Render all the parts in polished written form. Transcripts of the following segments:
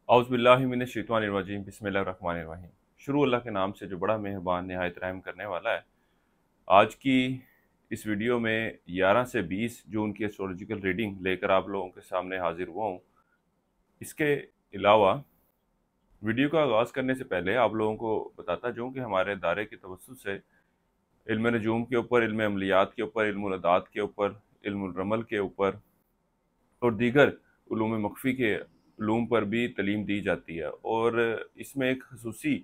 औज़ुबिल्लाहि मिनश्शैतानिर्रजीम बिस्मिल्लाहिर्रहमानिर्रहीम। शुरू अल्लाह के नाम से जो बड़ा मेहरबान निहायत रहम करने वाला है। आज की इस वीडियो में 11 से 20 जून की एस्ट्रोलॉजिकल रीडिंग लेकर आप लोगों के सामने हाजिर हुआ हूँ। इसके अलावा वीडियो का आगाज़ करने से पहले आप लोगों को बताता जाऊँ कि हमारे दायरे की तवज्जुह से इल्म नजूम के ऊपर, इल्म अमलियात के ऊपर, इल्म अदात के ऊपर, इल्म रमल के ऊपर और दीगर उलूम मख्फ़ी के उलूम पर भी तालीम दी जाती है। और इसमें एक खसूसी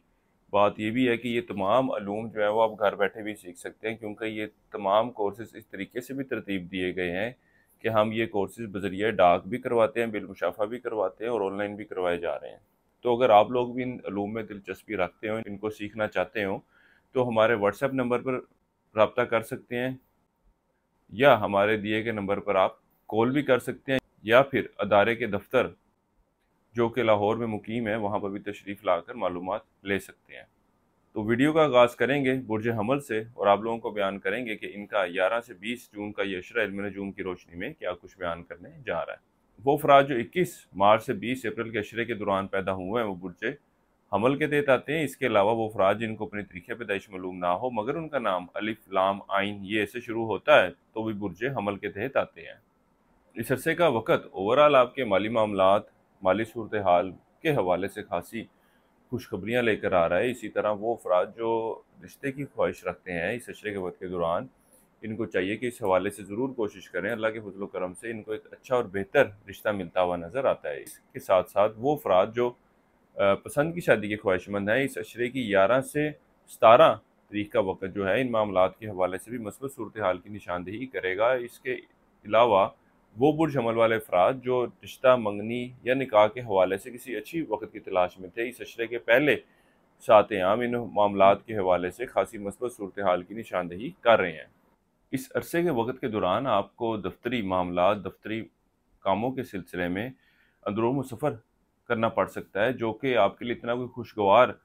बात ये भी है कि ये तमाम उलूम जो है वो आप घर बैठे भी सीख सकते हैं, क्योंकि ये तमाम कोर्सेज़ इस तरीके से भी तरतीब दिए गए हैं कि हम ये कोर्सेज़ बज़रिया डाक भी करवाते हैं, बिलमुशाफ़ा भी करवाते हैं और ऑनलाइन भी करवाए जा रहे हैं। तो अगर आप लोग भी इन उलूम में दिलचस्पी रखते हो, इनको सीखना चाहते हो, तो हमारे व्हाट्सएप नंबर पर रब्ता कर सकते हैं या हमारे दिए गए नंबर पर आप कॉल भी कर सकते हैं, या फिर अदारे के दफ्तर जो कि लाहौर में मुकीम है वहाँ पर भी तशरीफ़ लाकर मालूमात ले सकते हैं। तो वीडियो का आगाज़ करेंगे बुर्ज हमल से और आप लोगों को बयान करेंगे कि इनका 11 से 20 जून का ये अशरा इल्म नजूम की रोशनी में क्या कुछ बयान करने जा रहा है। वो अफराद जो 21 मार्च से 20 अप्रैल के अशरे के दौरान पैदा हुए हैं वो बुर्ज हमल के तहत आते हैं। इसके अलावा वो अफराद जिनको अपनी तरीक़े पैदाइश मालूम ना हो मगर उनका नाम अलिफ लाम आइन ये ऐसे शुरू होता है तो भी बुर्ज हमल के तहत आते हैं। इस अरसे का वक़्त ओवरऑल आपके माली मामलात, माली सूरत हाल के हवाले से खासी खुशखबरियाँ लेकर आ रहा है। इसी तरह वो अफराद जो रिश्ते की ख्वाहिश रखते हैं इस अशरे के वक़्त के दौरान, इनको चाहिए कि इस हवाले से ज़रूर कोशिश करें। अल्लाह के फज़ल व करम से इनको एक अच्छा और बेहतर रिश्ता मिलता हुआ नज़र आता है। इसके साथ साथ वो अफराद जो पसंद की शादी के ख्वाहिशमंद हैं, इस अशरे की 11 से 17 तारीख का वक़्त जो है इन मामलात के हवाले से भी मस्बत सूरत हाल की निशानदेही करेगा। इसके अलावा वो बुर्ज हमल वाले अफराद जो रिश्ता, मंगनी या निकाह के हवाले से किसी अच्छी वक़्त की तलाश में थे, इस अशरे के पहले 7 अयाम इन मामलात के हवाले से खासी मस्बत सूरत हाल की निशानदेही कर रहे हैं। इस अरसे के वक़्त के दौरान आपको दफ्तरी मामलात, दफ्तरी कामों के सिलसिले में अंदरूम सफ़र करना पड़ सकता है, जो कि आपके लिए इतना कोई खुशगवार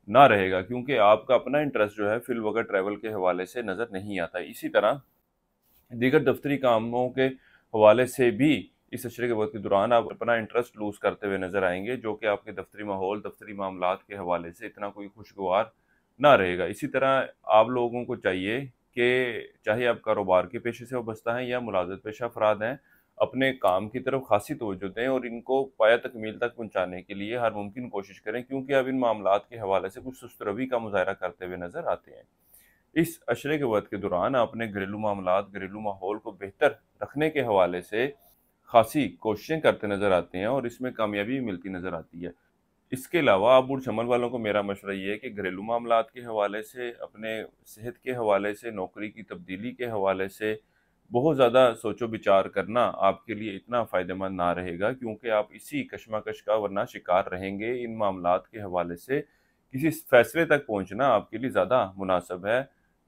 ना रहेगा, क्योंकि आपका अपना इंटरेस्ट जो है फिल वक़्त ट्रैवल के हवाले से नज़र नहीं आता। इसी तरह दीगर दफ्तरी कामों के हवाले से भी इस अशरे के वक़्त के दौरान आप अपना इंटरेस्ट लूज़ करते हुए नज़र आएंगे, जो कि आपके दफ्तरी माहौल, दफ्तरी मामलात के हवाले से इतना कोई खुशगवार ना रहेगा। इसी तरह आप लोगों को चाहिए कि चाहे आप कारोबार के पेशे से वाबस्ता हैं या मुलाज़मत पेशा अफराद हैं, अपने काम की तरफ खासी तवज्जो दें और इनको पाया तकमील तक पहुँचाने के लिए हर मुमकिन कोशिश करें, क्योंकि अब इन मामलात के हवाले से कुछ सुस्त रवि का मुज़ाहरा करते हुए नज़र आते हैं। इस अशरे के वक़्त के दौरान अपने घरेलू मामलात, घरेलू माहौल को बेहतर रखने के हवाले से खासी कोशिशें करते नज़र आते हैं और इसमें कामयाबी भी मिलती नज़र आती है। इसके अलावा अब बुर्ज हमल वालों को मेरा मशवरा ये है कि घरेलू मामलात के हवाले से, अपने सेहत के हवाले से, नौकरी की तब्दीली के हवाले से बहुत ज़्यादा सोचो विचार करना आपके लिए इतना फ़ायदेमंद ना रहेगा, क्योंकि आप इसी कशमकश का वरना शिकार रहेंगे। इन मामलात के हवाले से किसी फ़ैसले तक पहुँचना आपके लिए ज़्यादा मुनासिब है।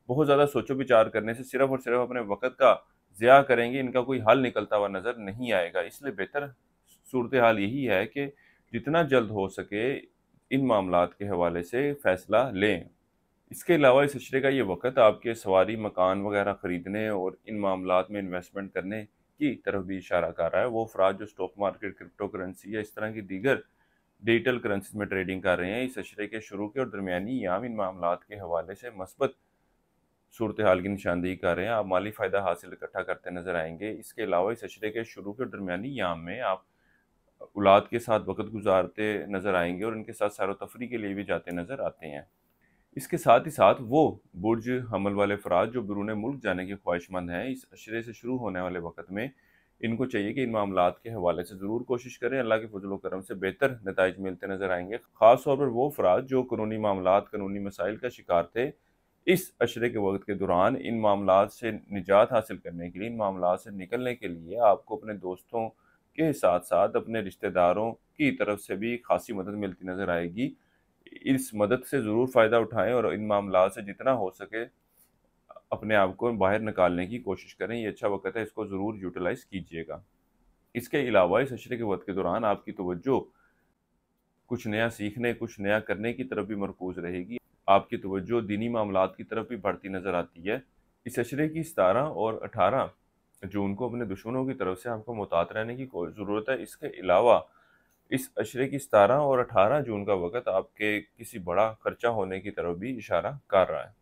बहुत ज़्यादा सोचो विचार करने से सिर्फ़ और सिर्फ़ अपने वक़्त का ज़िया करेंगे, इनका कोई हल निकलता हुआ नज़र नहीं आएगा। इसलिए बेहतर सूरत हाल यही है कि जितना जल्द हो सके इन मामलात के हवाले से फ़ैसला लें। इसके अलावा इस अशरे का ये वक़्त आपके सवारी, मकान वग़ैरह ख़रीदने और इन मामलात में इन्वेस्टमेंट करने की तरफ भी इशारा कर रहा है। वो अफराद जो स्टॉक मार्केट, क्रिप्टो करेंसी या इस तरह की दीगर डिजिटल करेंसीज़ में ट्रेडिंग कर रहे हैं, इस अशरे के शुरू के और दरमियानी अयाम इन मामलात के हवाले से मस्बत सूरत हाल की निशानदेही कर रहे हैं। आप माली फ़ायदा हासिल इकट्ठा करते नज़र आएँगे। इसके अलावा इस अशरे के शुरू के और दरमियानी अयाम में आप औलाद के साथ वक़्त गुज़ारते नज़र आएँगे और उनके साथ सैर-व-तफ़रीह के लिए भी जाते नज़र आते हैं। इसके साथ ही साथ वो बुर्ज हमल वाले अफराद जो बैरून मुल्क जाने के ख्वाहिशमंद हैं, इस अशरे से शुरू होने वाले वक़्त में इनको चाहिए कि इन मामलात के हवाले से ज़रूर कोशिश करें। अल्लाह के फज़ल व करम से बेहतर नताइज मिलते नज़र आएँगे। ख़ास तौर पर वो अफराद जो कानूनी मामलात, कानूनी मसाइल का शिकार थे, इस अशरे के वक़्त के दौरान इन मामलात से निजात हासिल करने के लिए, इन मामलात से निकलने के लिए आपको अपने दोस्तों के साथ-साथ अपने रिश्तेदारों की तरफ से भी खासी मदद मिलती नज़र आएगी। इस मदद से ज़रूर फ़ायदा उठाएँ और इन मामलात से जितना हो सके अपने आप को बाहर निकालने की कोशिश करें। ये अच्छा वक़्त है, इसको ज़रूर यूटिलाइज़ कीजिएगा। इसके अलावा इस अशरे के वक़्त के दौरान आपकी तवज्जो कुछ नया सीखने, कुछ नया करने की तरफ भी मरकूज़ रहेगी। आपकी तवज्जो दीनी मामलात की तरफ भी बढ़ती नज़र आती है। इस अशरे की 17 और 18 जून को अपने दुश्मनों की तरफ से आपको मुहतात रहने की ज़रूरत है। इसके अलावा इस अशरे की 17 और 18 जून का वक़्त आपके किसी बड़ा खर्चा होने की तरफ भी इशारा कर रहा है।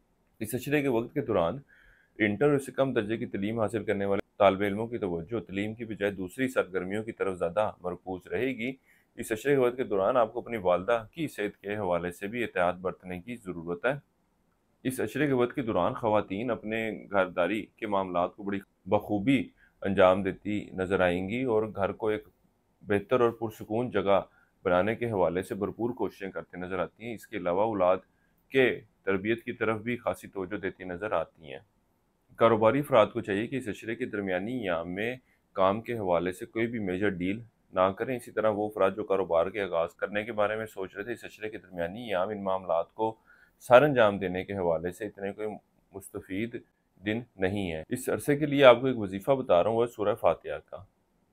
इस अशरे के वक़्त के दौरान इंटर और इससे कम दर्जे की तलीम हासिल करने वाले तालिब इल्मों की तवज्जो तलीम की बजाय दूसरी सरगर्मियों की तरफ ज़्यादा मरकूज़ रहेगी। इस अशरे के वक़्त के दौरान आपको अपनी वालदा की सेहत के हवाले से भी एहतियात बरतने की ज़रूरत है। इस अशरे के वक़्त के दौरान ख़वातीन अपने घरदारी के मामलात को बड़ी बखूबी अंजाम देती नज़र आएँगी और घर को एक बेहतर और पुरसुकून जगह बनाने के हवाले से भरपूर कोशिशें करती नज़र आती हैं। इसके अलावा औलाद के तरबियत की तरफ भी ख़ासी तवज्जो देती नज़र आती हैं। कारोबारी अफराद को चाहिए कि इस अशरे के दरमियानी अयाम में काम के हवाले से कोई भी मेजर डील ना करें। इसी तरह वो अफराद जो कारोबार के आगाज़ करने के बारे में सोच रहे थे, इस अशरे के दरमियानी अयाम इन मामलात को सर अंजाम देने के हवाले से इतने कोई मुस्तफ़ीद दिन नहीं है। इस अरसे के लिए आपको एक वजीफ़ा बता रहा हूँ, वह सूरह फातिहा का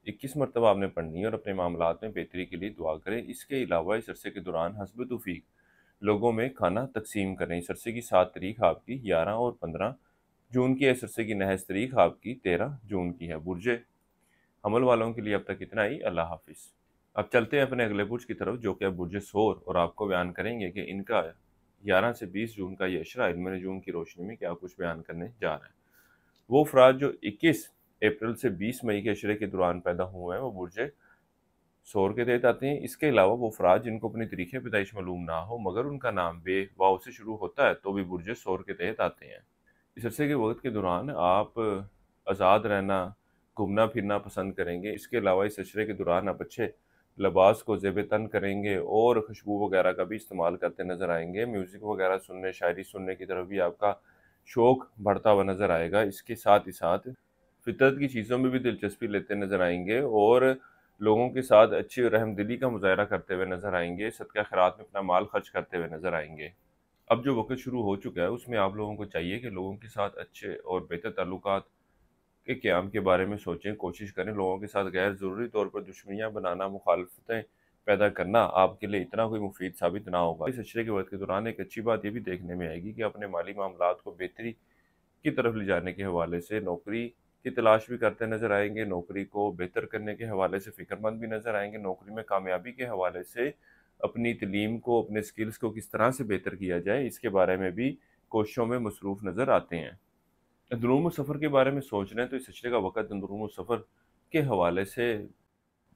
21 मरतबा आपने पढ़नी है और अपने मामलात में बेहतरी के लिए दुआ करें। इसके अलावा इस अरसे के दौरान हस्ब तौफीक लोगों में खाना तकसीम करें। इस अरसे की 7 तारीख आपकी 11 और 15 जून की है। इस अरसे की नहज तारीख आपकी 13 जून की है। बुर्ज हमल वालों के लिए अब तक इतना ही। अल्लाह हाफिज़। अब चलते हैं अपने अगले बुर्ज की तरफ, जो कि है बुर्ज सोर, और आपको बयान करेंगे कि इनका 11 से 20 जून का ये अशरा इल्म नजूम की रोशनी में क्या कुछ बयान करने जा रहा है। वो अफराद जो 21 अप्रैल से 20 मई के अशरे के दौरान पैदा हुए हैं वो बुर्ज सोर के तहत आते हैं। इसके अलावा वो अफराद जिनको अपनी तारीख़ पैदाइश मालूम ना हो मगर उनका नाम बे वाव से शुरू होता है तो भी बुर्ज सोर के तहत आते हैं। इस अरसे के वक्त के दौरान आप आज़ाद रहना, घूमना फिरना पसंद करेंगे। इसके अलावा इस अशरे के दौरान आप अच्छे लिबास को ज़ेब तन करेंगे और खुशबू वगैरह का भी इस्तेमाल करते नज़र आएंगे। म्यूज़िक वगैरह सुनने, शायरी सुनने की तरफ भी आपका शौक़ बढ़ता हुआ नज़र आएगा। इसके साथ ही साथ फितरत की चीज़ों में भी दिलचस्पी लेते नज़र आएंगे और लोगों के साथ अच्छी रहमदिली का मुज़ाहरा करते हुए नज़र आएंगे। सदका खैरात में अपना माल खर्च करते हुए नज़र आएंगे। अब जो वक़्त शुरू हो चुका है उसमें आप लोगों को चाहिए कि लोगों के साथ अच्छे और बेहतर ताल्लुकात के क़याम के बारे में सोचें, कोशिश करें। लोगों के साथ गैर ज़रूरी तौर पर दुश्मनियाँ बनाना, मुखालफतें पैदा करना आपके लिए इतना कोई मुफीद साबित ना होगा। इस अशरे के वक़्त के दौरान एक अच्छी बात ये भी देखने में आएगी कि अपने माली मामलात को बेहतरी की तरफ ले जाने के हवाले से नौकरी की तलाश भी करते नज़र आएंगे। नौकरी को बेहतर करने के हवाले से फ़िक्रमंद भी नज़र आएंगे। नौकरी में कामयाबी के हवाले से अपनी तलीम को, अपने स्किल्स को किस तरह से बेहतर किया जाए, इसके बारे में भी कोशिशों में मसरूफ़ नज़र आते हैं। अंदरूनी सफ़र के बारे में सोच रहे हैं तो इस अशरे का वक़्त अंदरूनी सफ़र के हवाले से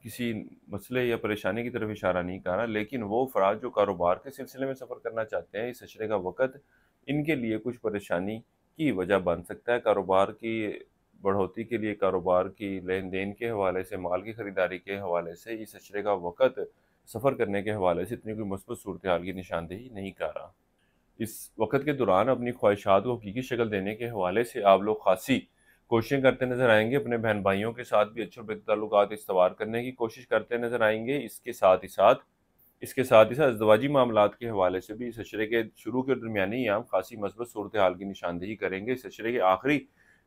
किसी मसले या परेशानी की तरफ इशारा नहीं कर रहा, लेकिन वो अफराद जो कारोबार के सिलसिले में सफ़र करना चाहते हैं, इस अशरे का वक़्त इनके लिए कुछ परेशानी की वजह बन सकता है। कारोबार की बढ़ोतरी के लिए, कारोबार की लेन देन के हवाले से, माल की ख़रीदारी के हवाले से इस अशरे का वक़्त सफ़र करने के हवाले से इतनी कोई मुस्बत सूरत हाल की निशानदेही नहीं कर रहा। इस वक़्त के दौरान अपनी ख्वाहिशात को हकीकी शक्ल देने के हवाले से आप लोग ख़ासी कोशिशें करते नज़र आएंगे। अपने बहन भाइयों के साथ भी अच्छे और बेहतर ताल्लुकात इस्तवार करने की कोशिश करते नज़र आएंगे। इसके साथ ही साथ अज़दवाजी मामलात के हवाले से भी इस अशरे के शुरू के दरमियानी अयाम ख़ासी मस्बत सूरत हाल की निशानदेही करेंगे। इस अशरे के आखिरी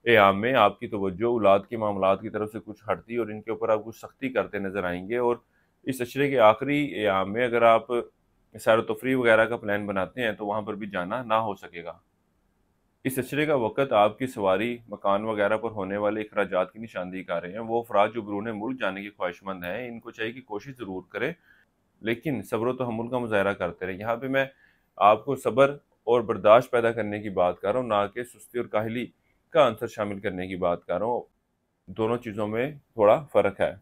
अयाम में आपकी तवज्जो औलाद के मामलात की तरफ से कुछ हटती और इनके ऊपर आप कुछ सख्ती करते नज़र आएंगे। और इस अशरे के आखिरी अयाम में अगर आप सैर व तफरीह वगैरह का प्लान बनाते हैं तो वहाँ पर भी जाना ना हो सकेगा। इस अशरे का वक़्त आपकी सवारी, मकान वगैरह पर होने वाले अखराजात की निशानदेही कर रहे हैं। वो अफराद जो बैरून मुल्क जाने की ख्वाहिशमंद हैं, इनको चाहिए कि कोशिश ज़रूर करें, लेकिन सब्र व तहम्मुल का मुज़ाहरा करते रहें। यहाँ पे मैं आपको सब्र और बर्दाश्त पैदा करने की बात कर रहा हूँ, ना कि सुस्ती और काहली का अंसर शामिल करने की बात कर रहा हूँ। दोनों चीज़ों में थोड़ा फ़र्क है।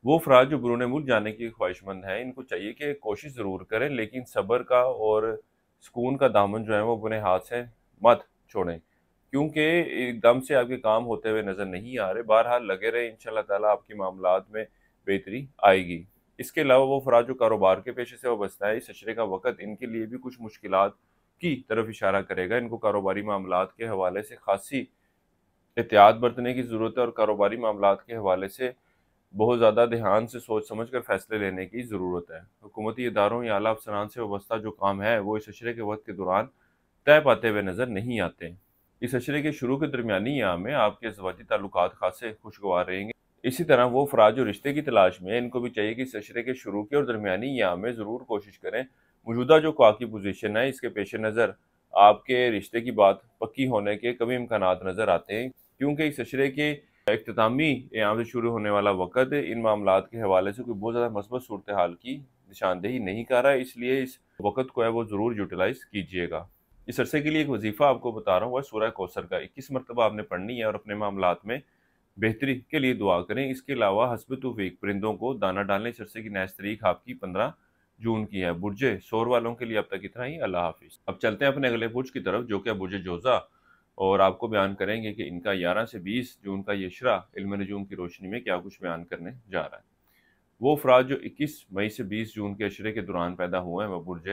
वो अफराद जो बैरून मुल्क जाने की ख्वाहिशमंद हैं, इनको चाहिए कि कोशिश ज़रूर करें, लेकिन सब्र का और सुकून का दामन जो है वो अपने हाथ से मत छोड़ें, क्योंकि एकदम से आपके काम होते हुए नज़र नहीं आ रहे। बहरहाल लगे रहें, इंशाअल्लाह ताला आपके मामलात में बेहतरी आएगी। इसके अलावा वो अफराद जो कारोबार के पेशे से वाबस्ता है, इस अशरे का वक़्त इनके लिए भी कुछ मुश्किलात की तरफ इशारा करेगा। इनको कारोबारी मामलात के हवाले से ख़ासी एहतियात बरतने की ज़रूरत है और कारोबारी मामलात के हवाले से बहुत ज़्यादा ध्यान से सोच समझ कर फैसले लेने की ज़रूरत है। हुकूमती इदारों या आला अफसरान से वाबस्ता जो काम है वो इस अशरे के वक़्त के दौरान तय पाते हुए नज़र नहीं आते। इस अशरे के शुरू के दरमियानी अयाम में आपके अज़वाजी ताल्लुकात खासे खुशगवार रहेंगे। इसी तरह वो अफराद जो रिश्ते की तलाश में हैं, इनको भी चाहिए कि इस अशरे के शुरू के और दरमियानी अयाम में ज़रूर कोशिश करें। मौजूदा जो ख्वाह की पोजीशन है, इसके पेश नज़र आपके रिश्ते की बात पक्की होने के कभी इम्कानात नज़र आते हैं, क्योंकि इस अशरे के इख्तितामी यहाँ से शुरू होने वाला वक़्त इन मामलात के हवाले से कोई बहुत ज़्यादा मस्बत सूरत हाल की निशानदेही नहीं कर रहा है, इसलिए इस वक़्त को है वो ज़रूर यूटिलाइज़ कीजिएगा। इस अरसे के लिए एक वजीफ़ा आपको बता रहा हूँ, वह सूरह कौसर का 21 मरतबा आपने पढ़नी है और अपने मामलात में बेहतरी के लिए दुआ करें। इसके अलावा हस्ब तौफीक परिंदों को दाना डालने इस अरसे की नेस तारीख आपकी 15 जून की है। बुर्जे शोर वालों के लिए अब तक इतना ही। अल्लाह हाफिज़। अब चलते हैं अपने अगले बुर्ज की तरफ, जो कि बुर्ज जोज़ा, और आपको बयान करेंगे कि इनका 11 से 20 जून का ये इशरा इल्म नजूम की रोशनी में क्या कुछ बयान करने जा रहा है। वो अफराद जो 21 मई से 20 जून के अशरे के दौरान पैदा हुए हैं वह बुर्ज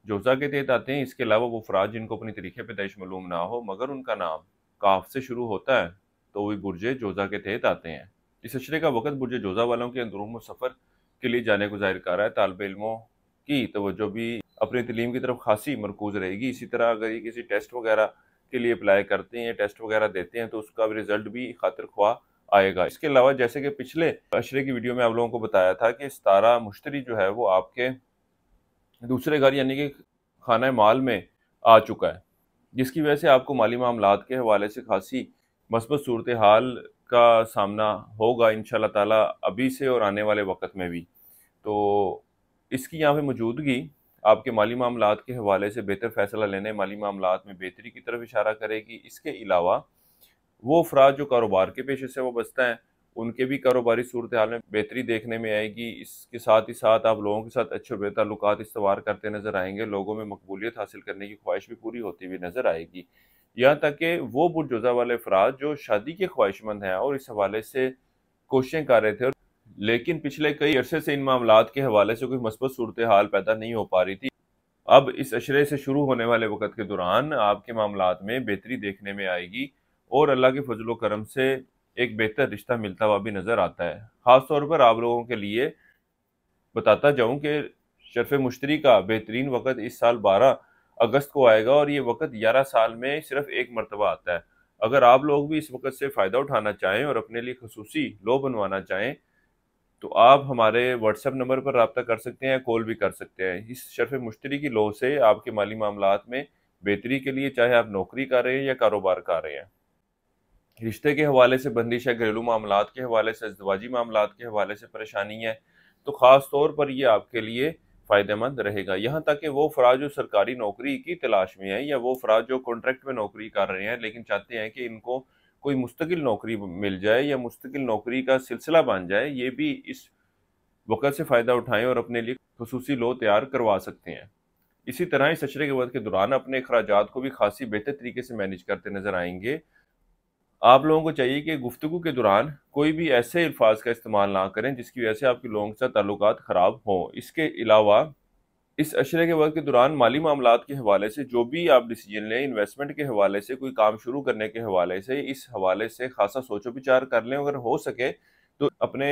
जोज़ा के तहत आते हैं। इसके अलावा वो अफराद जिनको अपनी तरीक़े पैदाइश मालूम ना हो मगर उनका नाम काफ से शुरू होता है तो वही बुर्ज जोज़ा के तहत आते हैं। इस अशरे का वक़्त बुर्ज जोज़ा वालों के अंदरूम सफ़र के लिए जाने को ज़ाहिर कर रहा है। तालिब इल्मों की तवज्जो भी अपनी तलीम की तरफ खासी मरकूज़ रहेगी। इसी तरह अगर ये किसी टेस्ट वगैरह के लिए अप्लाई करते हैं, टेस्ट वगैरह देते हैं तो उसका भी रिजल्ट भी खातिर ख्वाह आएगा। इसके अलावा जैसे कि पिछले अशरे की वीडियो में आप लोगों को बताया था कि सितारा मुश्तरी जो है वो आपके दूसरे घर यानी कि खाना माल में आ चुका है, जिसकी वजह से आपको माली मामलात के हवाले से खासी मस्बत सूरत हाल का सामना होगा इंशाअल्लाह ताला अभी से और आने वाले वक़्त में भी। तो इसकी यहाँ पे मौजूदगी आपके माली मामलात के हवाले से बेहतर फ़ैसला लेने, माली मामलात में बेहतरी की तरफ इशारा करेगी। इसके अलावा वो अफराद जो कारोबार के पेशे से वाबस्ता हैं उनके भी कारोबारी सूरत हाल में बेहतरी देखने में आएगी। इसके साथ ही साथ आप लोगों के साथ अच्छे और ताल्लुकात इस्तवार करते नज़र आएंगे। लोगों में मकबूलियत हासिल करने की ख्वाहिश भी पूरी होती हुई नज़र आएगी। यहाँ तक कि वो बुर्ज जोज़ा वाले अफराद जो शादी के ख्वाहिशमंद हैं और इस हवाले से कोशिशें कर रहे थे, लेकिन पिछले कई अरसे से इन मामलात के हवाले से कोई मस्बत सूरत हाल पैदा नहीं हो पा रही थी, अब इस अशरे से शुरू होने वाले वक़्त के दौरान आपके मामलात में बेहतरी देखने में आएगी और अल्लाह के फजल करम से एक बेहतर रिश्ता मिलता हुआ भी नज़र आता है। ख़ास तौर पर आप लोगों के लिए बताता जाऊं कि शर्फ़ मुश्तरी का बेहतरीन वक़्त इस साल 12 अगस्त को आएगा और ये वक़्त 11 साल में सिर्फ एक मरतबा आता है। अगर आप लोग भी इस वक़्त से फ़ायदा उठाना चाहें और अपने लिए खसूसी लो बनवाना चाहें तो आप हमारे व्हाट्सएप नंबर पर रब्ता कर सकते हैं, कॉल भी कर सकते हैं। इस शर्फ़ मुश्तरी की लो से आपके माली मामलात में बेहतरी के लिए, चाहे आप नौकरी कर रहे हैं या कारोबार कर रहे हैं, रिश्ते के हवाले से बंदिश है, घरेलू मामलात के हवाले से, अज़दवाजी मामलात के हवाले से परेशानी है, तो ख़ास तौर पर ये आपके लिए फ़ायदेमंद रहेगा। यहाँ तक कि वो अफराद जो सरकारी नौकरी की तलाश में है या वो अफराद जो कॉन्ट्रैक्ट में नौकरी कर रहे हैं लेकिन चाहते हैं कि इनको कोई मुस्तकिल नौकरी मिल जाए या मुस्तकिल नौकरी का सिलसिला बन जाए, ये भी इस वक़्त से फ़ायदा उठाएँ और अपने लिए खसूसी लो तैयार करवा सकते हैं। इसी तरह इस अशरे के वक़्त के दौरान अपने अखराजात को भी खासी बेहतर तरीके से मैनेज करते नज़र आएंगे। आप लोगों को चाहिए कि गुफ्तगू के दौरान कोई भी ऐसे अल्फाज का इस्तेमाल ना करें जिसकी वजह से आपके लोगों के साथ ताल्लुकात ख़राब हों। इसके अलावा इस अशरे के वक्त के दौरान माली मामलात के हवाले से जो भी आप डिसीजन लें, इन्वेस्टमेंट के हवाले से, कोई काम शुरू करने के हवाले से, इस हवाले से खासा सोचो विचार कर लें। अगर हो सके तो अपने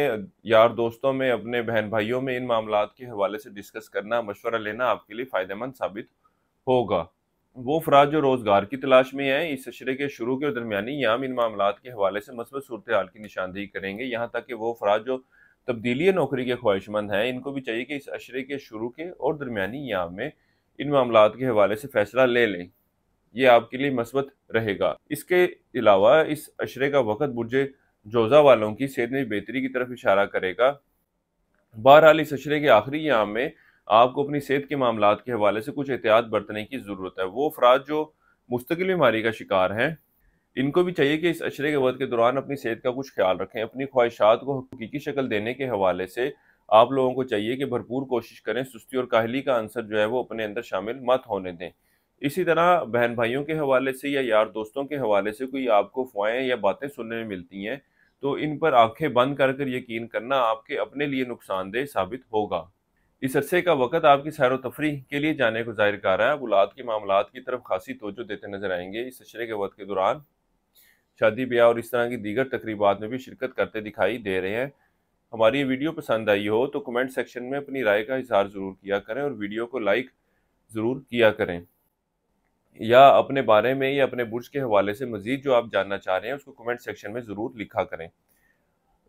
यार दोस्तों में, अपने बहन भाइयों में इन मामलात के हवाले से डिस्कस करना, मशवरा लेना आपके लिए फ़ायदेमंद साबित होगा। वो अफराद जो रोज़गार की तलाश में हैं, इस अशरे के शुरू के दरमियानी याम इन मामलात के हवाले से मस्बत सूरत हाल की निशानदेही करेंगे। यहाँ तक कि वो अफराद जो तब्दीली नौकरी के ख्वाहिशमंद हैं, इनको भी चाहिए कि इस अशरे के शुरू के और दरमियानी याम में इन मामलात के हवाले से फ़ैसला ले लें। ये आपके लिए मस्बत रहेगा। इसके अलावा इस अशरे का वक़्त बुर्ज जोज़ा वालों की सेहत में बेहतरी की तरफ इशारा करेगा। बहरहाल इस अशरे के आखिरी याम में आपको अपनी सेहत के मामलात के हवाले से कुछ एहतियात बरतने की ज़रूरत है। वो अफराद जो मुस्तकिल बीमारी का शिकार हैं, इनको भी चाहिए कि इस अशरे के वक़्त के दौरान अपनी सेहत का कुछ ख्याल रखें। अपनी ख्वाहिशात को हकीकी शक्ल देने के हवाले से आप लोगों को चाहिए कि भरपूर कोशिश करें, सुस्ती और काहली का अंसर जो है वो अपने अंदर शामिल मत होने दें। इसी तरह बहन भाइयों के हवाले से या यार दोस्तों के हवाले से कोई आपको अफ़वाहें या बातें सुनने में मिलती हैं तो इन पर आंखें बंद कर यकीन करना आपके अपने लिए नुकसानदेह साबित होगा। इस अरसे का वक़्त आपकी सैर व तफरीह के लिए जाने को ज़ाहिर कर रहा है। आप औलाद के मामलात की तरफ खासी तवज्जो देते नज़र आएंगे। इस अशरे के वक़्त के दौरान शादी ब्याह और इस तरह की दीगर तकरीबात में भी शिरकत करते दिखाई दे रहे हैं। हमारी ये वीडियो पसंद आई हो तो कमेंट सेक्शन में अपनी राय का इज़हार ज़रूर किया करें और वीडियो को लाइक ज़रूर किया करें, या अपने बारे में या अपने बुर्ज के हवाले से मज़ीद जो आप जानना चाह रहे हैं उसको कमेंट सेक्शन में ज़रूर लिखा करें।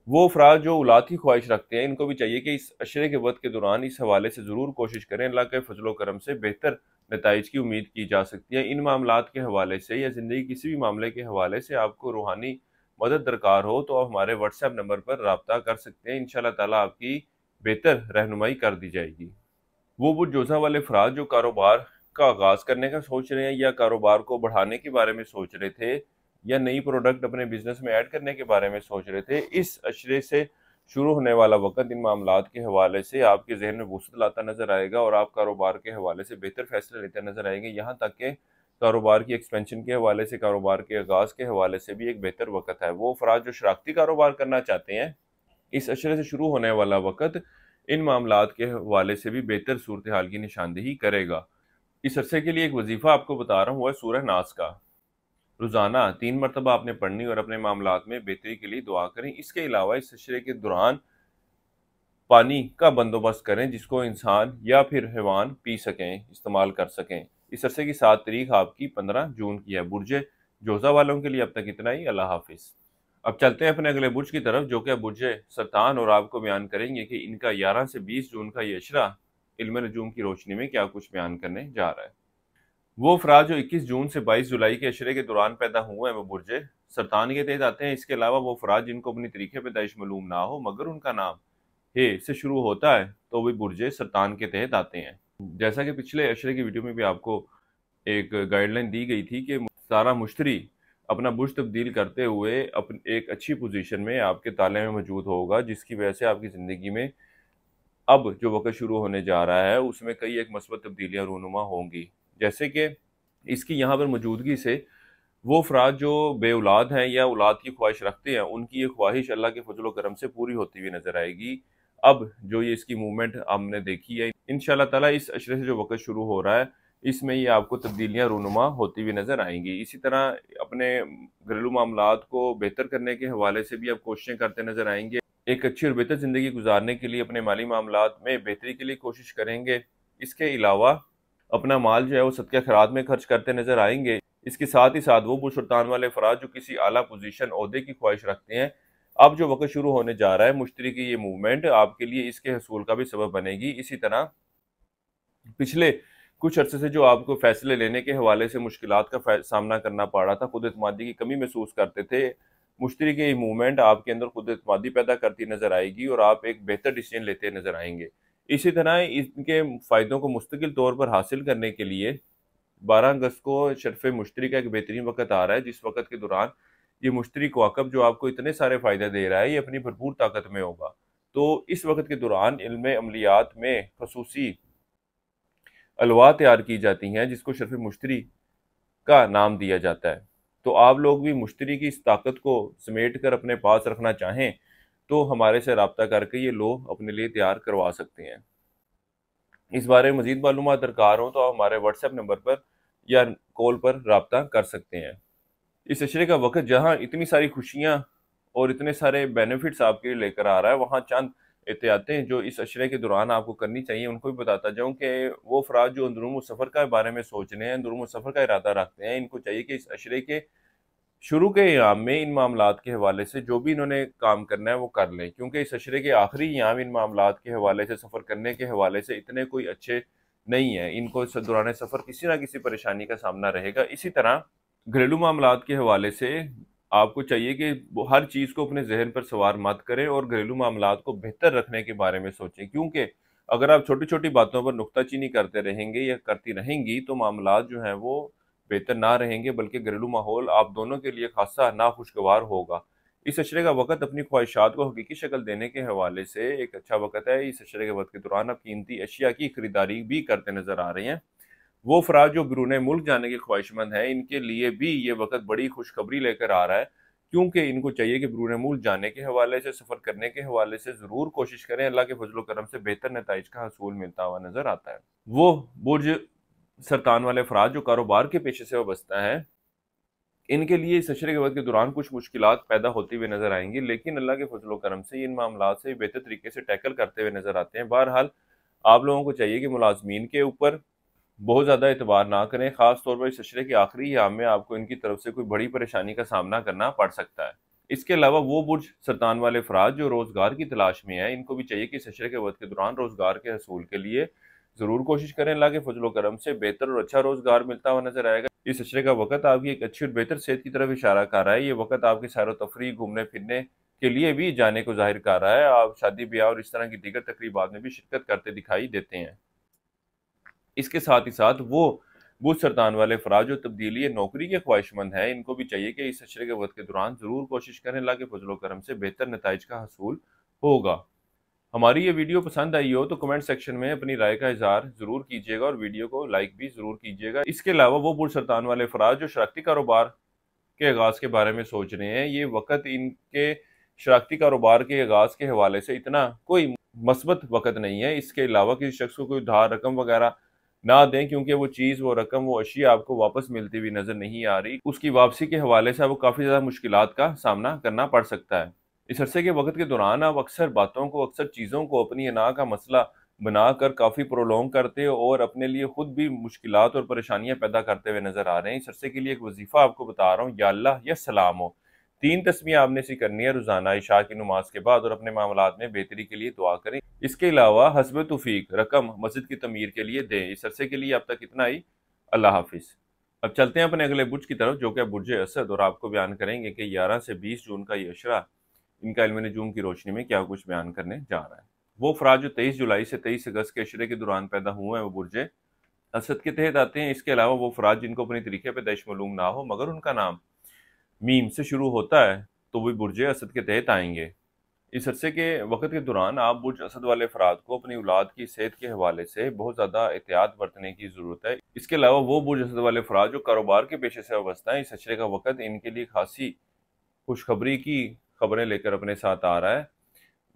वो अफराद जो औलाद की ख्वाहिश रखते हैं, इनको भी चाहिए कि इस अशरे के वक़्त के दौरान इस हवाले से ज़रूर कोशिश करें। अल्लाह के फजल करम से बेहतर नताइज की उम्मीद की जा सकती है। इन मामलात के हवाले से या ज़िंदगी किसी भी मामले के हवाले से आपको रूहानी मदद दरकार हो तो आप हमारे व्हाट्सएप नंबर पर रब्ता कर सकते हैं। इंशाल्लाह ताला आपकी बेहतर रहनुमाई कर दी जाएगी। वो बुरजोज़ा वाले अफराद जो कारोबार का आगाज़ करने का सोच रहे हैं या कारोबार को बढ़ाने के बारे में सोच रहे थे या नई प्रोडक्ट अपने बिजनेस में ऐड करने के बारे में सोच रहे थे, इस अशरे से शुरू होने वाला वक़्त इन मामलात के हवाले से आपके ज़हन में वसअत लाता नज़र आएगा और आप कारोबार के हवाले से बेहतर फैसले लेते नज़र आएंगे। यहाँ तक कि कारोबार की एक्सपेंशन के हवाले से, कारोबार के आगाज़ के हवाले से भी एक बेहतर वक़्त है। वो अफराद जो शराकती कारोबार करना चाहते हैं, इस अशरे से शुरू होने वाला वक़्त इन मामलात के हवाले से भी बेहतर सूरत हाल की निशानदेही करेगा। इस अरसे के लिए एक वजीफ़ा आपको बता रहा हूँ, वह सूरह नास का। रोज़ाना 3 मरतबा आपने पढ़नी और अपने मामलात में बेहतरी के लिए दुआ करें। इसके अलावा इस अशरे के दौरान पानी का बंदोबस्त करें जिसको इंसान या फिर हैवान पी सकें, इस्तेमाल कर सकें। इस अरसे की 7 तारीख आपकी 15 जून की है। बुर्ज जोज़ा वालों के लिए अब तक इतना ही। अल्लाह हाफिज़। अब चलते हैं अपने अगले बुर्ज की तरफ, जो कि बुर्ज सरतान, और आपको बयान करेंगे कि इनका 11 से 20 जून का ये अशरा इल्म नजूम की रोशनी में क्या कुछ बयान करने जा रहा है। वो अफराद जो 21 जून से 22 जुलाई के अशरे के दौरान पैदा हुए हैं वो बुर्ज सरतान के तहत आते हैं। इसके अलावा वो अफराद जिनको अपनी तरीके पैदाइश मालूम ना हो मगर उनका नाम हे से शुरू होता है तो वे बुर्ज सरतान के तहत आते हैं। जैसा कि पिछले अशरे की वीडियो में भी आपको एक गाइडलाइन दी गई थी कि सारा मुश्तरी अपना बुर्ज तब्दील करते हुए एक अच्छी पोजीशन में आपके ताले में मौजूद होगा, जिसकी वजह से आपकी ज़िंदगी में अब जो वक़्त शुरू होने जा रहा है उसमें कई एक मस्बत तब्दीलियाँ रूनुमा होंगी। जैसे कि इसकी यहाँ पर मौजूदगी से वो अफराद जो बे औलाद हैं या औलाद की ख्वाहिश रखते हैं, उनकी ये ख्वाहिश अल्लाह के फजल व करम से पूरी होती हुई नज़र आएगी। अब जो ये इसकी मूवमेंट हमने देखी है, इंशाल्लाह ताला इस अशरे से जो वक़्त शुरू हो रहा है इसमें ये आपको तब्दीलियाँ रूनुमा होती हुई नज़र आएंगी। इसी तरह अपने घरेलू मामलात को बेहतर करने के हवाले से भी आप कोशिशें करते नज़र आएंगे। एक अच्छी और बेहतर ज़िंदगी गुजारने के लिए अपने माली मामलात में बेहतरी के लिए कोशिश करेंगे। इसके अलावा अपना माल जो है वो सदका खैरात में खर्च करते नज़र आएंगे। इसके साथ ही साथ वो बुशरतान वाले अफराद जो किसी आला पोजीशन ओहदे की ख्वाहिश रखते हैं, अब जो वक़्त शुरू होने जा रहा है मुश्तरी की ये मूवमेंट आपके लिए इसके हसूल का भी सबब बनेगी। इसी तरह पिछले कुछ अरसे से जो आपको फैसले लेने के हवाले से मुश्किलात का सामना करना पड़ रहा था, खुद एतमादी की कमी महसूस करते थे, मुश्तरी की ये मूवमेंट आपके अंदर खुद एतमादी पैदा करती नज़र आएगी और आप एक बेहतर डिसीजन लेते नज़र आएंगे। इसी तरह इनके फ़ायदों को मुस्तकिल तौर पर हासिल करने के लिए 12 अगस्त को शर्फ़ मुश्तरी का एक बेहतरीन वक़्त आ रहा है, जिस वक़्त के दौरान ये मुश्तरी कवाकब जो आपको इतने सारे फ़ायदे दे रहा है, ये अपनी भरपूर ताकत में होगा। तो इस वक़्त के दौरान इल्म अमलियात में ख़ुसूसी अलवा तैयार की जाती हैं जिसको शर्फ़ मुश्तरी का नाम दिया जाता है। तो आप लोग भी मुश्तरी की इस ताकत को समेट कर अपने पास रखना चाहें तो हमारे से रब्ता करके ये लो अपने लिए तैयार करवा सकते हैं। इस बारे में मज़ीद मालूमात दरकार हो तो आप हमारे व्हाट्सएप नंबर पर या कॉल पर रब्ता कर सकते हैं। इस अशरे का वक़्त जहाँ इतनी सारी खुशियाँ और इतने सारे बेनिफिट्स आपके लिए लेकर आ रहा है, वहाँ चंद एहतियातें जो इस अशरे के दौरान आपको करनी चाहिए उनको भी बताता जाऊँ कि वो अफराद जो अंदरूम सफ़र के बारे में सोच रहे हैं, अंदरूम सफ़र का इरादा रखते हैं, इनको चाहिए कि इस अशरे के शुरू के अयाम में इन मामलात के हवाले से जो भी इन्होंने काम करना है वो कर लें, क्योंकि इस अशरे के आखिरी अयाम इन मामलात के हवाले से, सफ़र करने के हवाले से इतने कोई अच्छे नहीं हैं। इनको इस दौरान सफ़र किसी ना किसी परेशानी का सामना रहेगा। इसी तरह घरेलू मामलात के हवाले से आपको चाहिए कि हर चीज़ को अपने जहन पर सवार मत करें और घरेलू मामलात को बेहतर रखने के बारे में सोचें, क्योंकि अगर आप छोटी छोटी बातों पर नुक्ताचीनी करते रहेंगे या करती रहेंगी तो मामलात जो हैं वो बेहतर ना रहेंगे, बल्कि घरेलू माहौल आप दोनों के लिए खासा नाखुशगवार होगा। इस अशरे का वक़्त अपनी ख्वाहिशात को हकीकी शक्ल देने के हवाले से एक अच्छा वक़्त है। इस अशरे के वक़्त के दौरान आप कीमती अशिया की खरीदारी भी करते नज़र आ रहे हैं। वो अफराद जो बिरून मुल्क जाने के ख्वाहिशमंद हैं, इनके लिए भी ये वक़्त बड़ी खुशखबरी लेकर आ रहा है, क्योंकि इनको चाहिए कि बिरून मुल्क जाने के हवाले से, सफ़र करने के हवाले से ज़रूर कोशिश करें। अल्लाह के फजल करम से बेहतर नताइज का हसूल मिलता हुआ नज़र आता है। वो बुर्ज सरतान वाले अफराद जो कारोबार के पेशे से वाबस्ता है, इनके लिए इस अशरे के वक़्त के दौरान कुछ मुश्किलात पैदा होती हुई नज़र आएंगी, लेकिन अल्लाह के फजल करम से इन मामलात से बेहतर तरीके से टैकल करते हुए नज़र आते हैं। बहरहाल आप लोगों को चाहिए कि मुलाजमीन के ऊपर बहुत ज़्यादा एतबार ना करें, ख़ास तौर पर इस अशरे के आखिरी अयाम में आपको इनकी तरफ से कोई बड़ी परेशानी का सामना करना पड़ सकता है। इसके अलावा वो बुर्ज सरतान वाले अफराद जो रोज़गार की तलाश में हैं, इनको भी चाहिए कि इस अशरे के वक़्त के दौरान रोज़गार के हसूल के लिए ज़रूर कोशिश करें। अल्लाह के फजल करम से बेहतर और अच्छा रोज़गार मिलता हुआ नज़र आएगा। इस अशरे का वक़्त आपकी एक अच्छी और बेहतर सेहत की तरफ इशारा कर रहा है। ये वक़्त आपकी सैर-ओ-तफ़रीह, घूमने-फिरने के लिए भी जाने को ज़ाहिर कर रहा है। आप शादी-ब्याह और इस तरह की दीगर तक़रीबात में भी शिरकत करते दिखाई देते हैं। इसके साथ ही साथ वो बूझ सरतान वाले अफ़राद जो तब्दीली या नौकरी के ख्वाहिशमंद हैं, इनको भी चाहिए कि इस अशरे के वक़्त के दौरान ज़रूर कोशिश करें, अल्लाह के फ़ज़ल व करम से बेहतर नताइज का हसूल होगा। हमारी ये वीडियो पसंद आई हो तो कमेंट सेक्शन में अपनी राय का इज़हार ज़रूर कीजिएगा और वीडियो को लाइक भी ज़रूर कीजिएगा। इसके अलावा वो बूझ सरतान वाले अफ़राद जो शराकती कारोबार के आगाज़ के बारे में सोच रहे हैं, ये वक़्त इनके शराकती कारोबार के आगाज़ के हवाले से इतना कोई मस्बत वक़्त नहीं है। इसके अलावा किसी शख्स को कोई उधार रकम वग़ैरह ना दें, क्योंकि वो चीज़, वो रकम, वो अशिया आपको वापस मिलती हुई नज़र नहीं आ रही। उसकी वापसी के हवाले से आपको काफ़ी ज़्यादा मुश्किलात का सामना करना पड़ सकता है। इस अरसे के वक़्त के दौरान आप अक्सर बातों को, अक्सर चीज़ों को अपनी अना का मसला बनाकर काफ़ी प्रोलॉन्ग करते हो और अपने लिए खुद भी मुश्किलात और परेशानियाँ पैदा करते हुए नज़र आ रहे हैं। इस अरसे के लिए एक वज़ीफ़ा आपको बता रहा हूँ, या अल्लाह या सलाम हो। 3 तस्बीह आपने ऐसी करनी है रोज़ाना इशा की नमाज़ के बाद और अपने मामलात में बेहतरी के लिए दुआ करें। इसके अलावा हस्ब तौफीक रकम मस्जिद की तमीर के लिए दें। इस अरसे के लिए अब तक इतना ही। अल्लाह हाफ़िज़। अब चलते हैं अपने अगले बुर्ज की तरफ, जो कि बुर्ज असद, और आपको बयान करेंगे कि 11 से 20 जून का ये अशरा इनका इल्म नजूम की रोशनी में क्या कुछ बयान करने जा रहा है। वो अफराद जो 23 जुलाई से 23 अगस्त के अशरे के दौरान पैदा हुए हैं वो बुर्ज असद के तहत आते हैं। इसके अलावा वो अफराद जिनको अपनी तरीके पैदाइश मालूम ना हो मगर उनका नाम मीम से शुरू होता है तो वो बुर्ज असद के तहत आएंगे। इस अरसे के वक़्त के दौरान आप बुर्ज असद वाले अफराद को अपनी औलाद की सेहत के हवाले से बहुत ज़्यादा एहतियात बरतने की ज़रूरत है। इसके अलावा वो बुर्ज असद वाले अफराद जो कारोबार के पेशे से वाबस्ता हैं, इस अशरे का वक़्त इनके लिए खासी खुशखबरी की खबरें लेकर अपने साथ आ रहा है।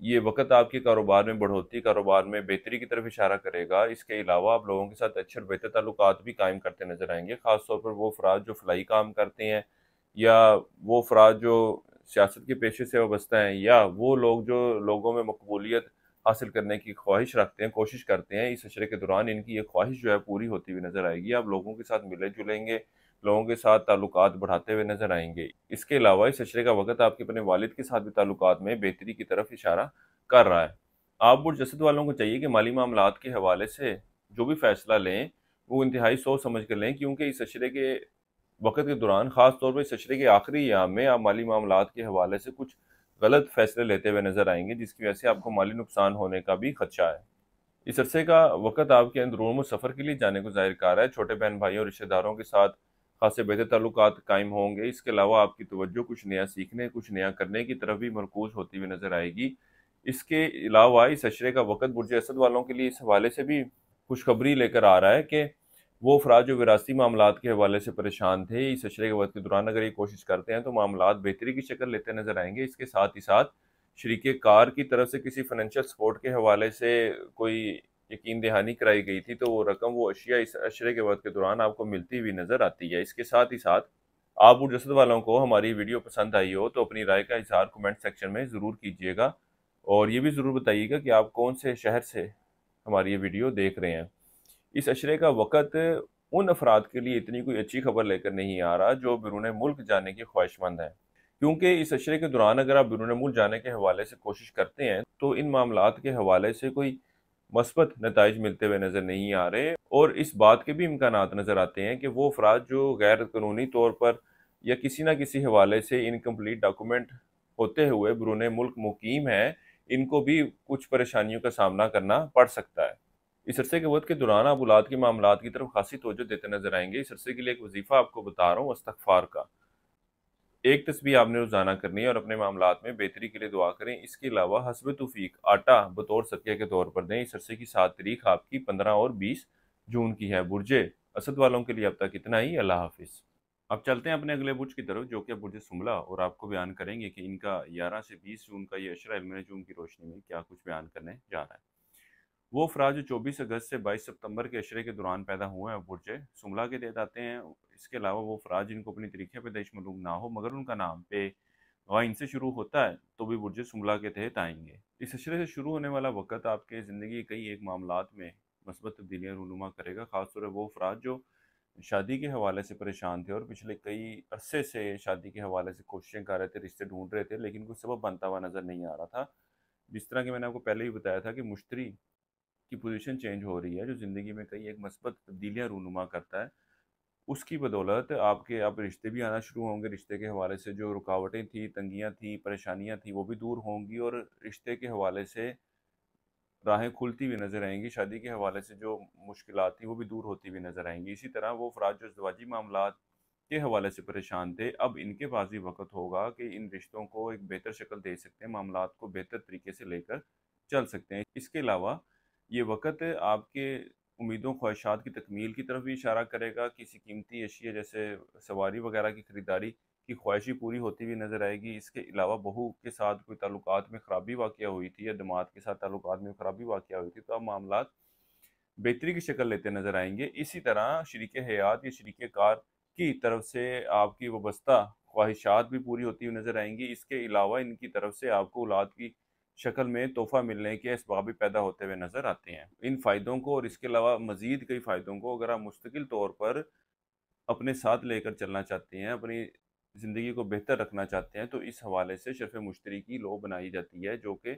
ये वक़्त आपके कारोबार में बढ़ोतरी, कारोबार में बेहतरी की तरफ इशारा करेगा। इसके अलावा आप लोगों के साथ अच्छे और बेहतर ताल्लुकात भी कायम करते नज़र आएँगे। ख़ास तौर पर वो अफराद जो फलाही काम करते हैं, या वो अफराद जो सियासत के पेशे से वाबस्ता हैं, या वो लोग जो लोगों में मकबूलियत हासिल करने की ख्वाहिश रखते हैं, कोशिश करते हैं, इस अशरे के दौरान इनकी ये ख्वाहिश जो है पूरी होती हुई नज़र आएगी। आप लोगों के साथ मिले-जुलेंगे, लोगों के साथ ताल्लुकात बढ़ाते हुए नज़र आएँगे। इसके अलावा इस अशरे का वक़्त आपके अपने वालिद के साथ भी ताल्लुकात में बेहतरी की तरफ इशारा कर रहा है। आप बुर्ज असद वालों को चाहिए कि माली मामलात के हवाले से जो भी फैसला लें, वो इंतहाई सोच समझ कर लें, क्योंकि इस अशरे के वक़्त के दौरान, ख़ास तौर पर इस अशरे के आखिरी अय्याम में, आप माली मामलात के हवाले से कुछ गलत फैसले लेते हुए नज़र आएँगे, जिसकी वजह से आपको माली नुकसान होने का भी खदशा है। इस अरसे का वक़्त आपके अंदरूनी सफ़र के लिए जाने को ज़ाहिर कर रहा है। छोटे बहन-भाइयों और रिश्तेदारों के साथ ख़ासे बेहतर ताल्लुकात कायम होंगे। इसके अलावा आपकी तवज्जो कुछ नया सीखने, कुछ नया करने की तरफ भी मरकूज़ होती हुई नज़र आएगी। इसके अलावा इस अशरे का वक़्त बुर्ज असद वालों के लिए इस हवाले से भी खुशखबरी लेकर आ रहा है कि वो अफराद जो विरासती मामलात के हवाले से परेशान थे, इस अशरे के वक़्त के दौरान अगर ये कोशिश करते हैं तो मामलात बेहतरी की शक्ल लेते नज़र आएँगे। इसके साथ ही साथ शरीके कार की तरफ से किसी फाइनेंशियल सपोर्ट के हवाले से कोई यकीन दहानी कराई गई थी, तो वो रकम, वो अशिया इस अशरे के वक़्त के दौरान आपको मिलती हुई नज़र आती है। इसके साथ ही साथ आप बुर्ज असद वालों को हमारी वीडियो पसंद आई हो तो अपनी राय का इज़हार कमेंट सेक्शन में ज़रूर कीजिएगा, और ये भी ज़रूर बताइएगा कि आप कौन से शहर से हमारी ये वीडियो देख रहे हैं। इस अशरे का वक़्त उन अफराद के लिए इतनी कोई अच्छी खबर लेकर नहीं आ रहा जो बिरून मुल्क जाने के ख्वाहिशमंद हैं, क्योंकि इस अशरे के दौरान अगर आप बिरून मुल्क जाने के हवाले से कोशिश करते हैं तो इन मामलात के हवाले से कोई मस्बत नताइज मिलते हुए नज़र नहीं आ रहे, और इस बात के भी इम्कानात नज़र आते हैं कि वो अफराद जो गैर कानूनी तौर पर या किसी न किसी हवाले से इनकम्प्लीट डॉक्यूमेंट होते हुए बिरून मुल्क मुकीम हैं, इनको भी कुछ परेशानियों का सामना करना पड़ सकता है। इस अरसे के वक़्त के दौरान आप औलाद के मामलात की तरफ खासी तवज्जो देते नज़र आएँगे। इस अरसे के लिए एक वज़ीफ़ा आपको बता रहा हूँ इस्तिग़फ़ार का। एक तस्बीह आपने रोज़ाना करनी है और अपने मामलात में बेहतरी के लिए दुआ करें। इसके अलावा हस्ब तौफ़ीक आटा बतौर सदक़े के तौर पर दें। इस अरसे की 7 तारीख आपकी 15 और 20 जून की है। बुर्ज असद वालों के लिए अब तक इतना ही। अल्लाह हाफ़िज़। अब चलते हैं अपने अगले बुर्ज की तरफ, जो कि बुर्ज सुमला, और आपको बयान करेंगे कि इनका 11 से 20 जून का ये अशरा इल्म नजूम की रोशनी में क्या कुछ बयान करने जा रहा है। वो अफराद जो 24 अगस्त से 22 सितंबर के अशरे के दौरान पैदा हुए हैं बुर्ज सुमला के तहत आते हैं। इसके अलावा वो अफराद जिनको अपनी तरीके पैदाइश मालूम ना हो मगर उनका नाम पे गाइन से शुरू होता है तो भी बुर्ज सुमला के तहत आएंगे। इस अशरे से शुरू होने वाला वक़्त आपके ज़िंदगी के कई एक मामलात में मस्बत तब्दीलियाँ रूनुमा करेगा। ख़ासतौर पर वो अफराद जो शादी के हवाले से परेशान थे और पिछले कई अरसे से शादी के हवाले से कोशिशें कर रहे थे, रिश्ते ढूंढ रहे थे, लेकिन कोई सबब बनता हुआ नज़र नहीं आ रहा था। जिस तरह कि मैंने आपको पहले ही बताया था कि मुश्तरी की पोजीशन चेंज हो रही है, जो ज़िंदगी में कई एक मस्बत तब्दीलियाँ रूनुमा करता है। उसकी बदौलत आपके अब रिश्ते भी आना शुरू होंगे। रिश्ते के हवाले से जो रुकावटें थी, तंगियाँ थी, परेशानियाँ थी, वो भी दूर होंगी और रिश्ते के हवाले से राहें खुलती हुई नज़र आएंगी। शादी के हवाले से जो मुश्किलात थी वो भी दूर होती हुई नज़र आएंगी। इसी तरह वो अफराद जो ज़वाजी मामलात के हवाले से परेशान थे, अब इनके पास भी वक्त होगा कि इन रिश्तों को एक बेहतर शक्ल दे सकते हैं, मामलात को बेहतर तरीके से लेकर चल सकते हैं। इसके अलावा ये वक्त आपके उम्मीदों ख्वाहिशात की तकमील की तरफ भी इशारा करेगा। किसी कीमती अशिया जैसे सवारी वगैरह की खरीदारी की ख्वाहिश पूरी होती हुई नज़र आएगी। इसके अलावा बहू के साथ कोई ताल्लुकात में ख़राबी वाक़या हुई थी या दामाद के साथ ताल्लुकात में ख़राबी वाक़या हुई थी, तो अब मामलात बेहतरी की शक्ल लेते नज़र आएंगे। इसी तरह शरीक हयात या शरीक कार की तरफ से आपकी वाबस्ता ख्वाहिशात भी पूरी होती हुई नज़र आएंगी। इसके अलावा इनकी तरफ से आपको औलाद की शक्ल में तोहफ़ा मिलने के असबाब भी पैदा होते हुए नज़र आते हैं। इन फ़ायदों को और इसके अलावा मज़ीद कई फ़ायदों को अगर आप मुस्तकिल तौर पर अपने साथ लेकर चलना चाहते हैं, अपनी ज़िंदगी को बेहतर रखना चाहते हैं, तो इस हवाले से शर्फ़ मुश्तरी की लॉ बनाई जाती है, जो कि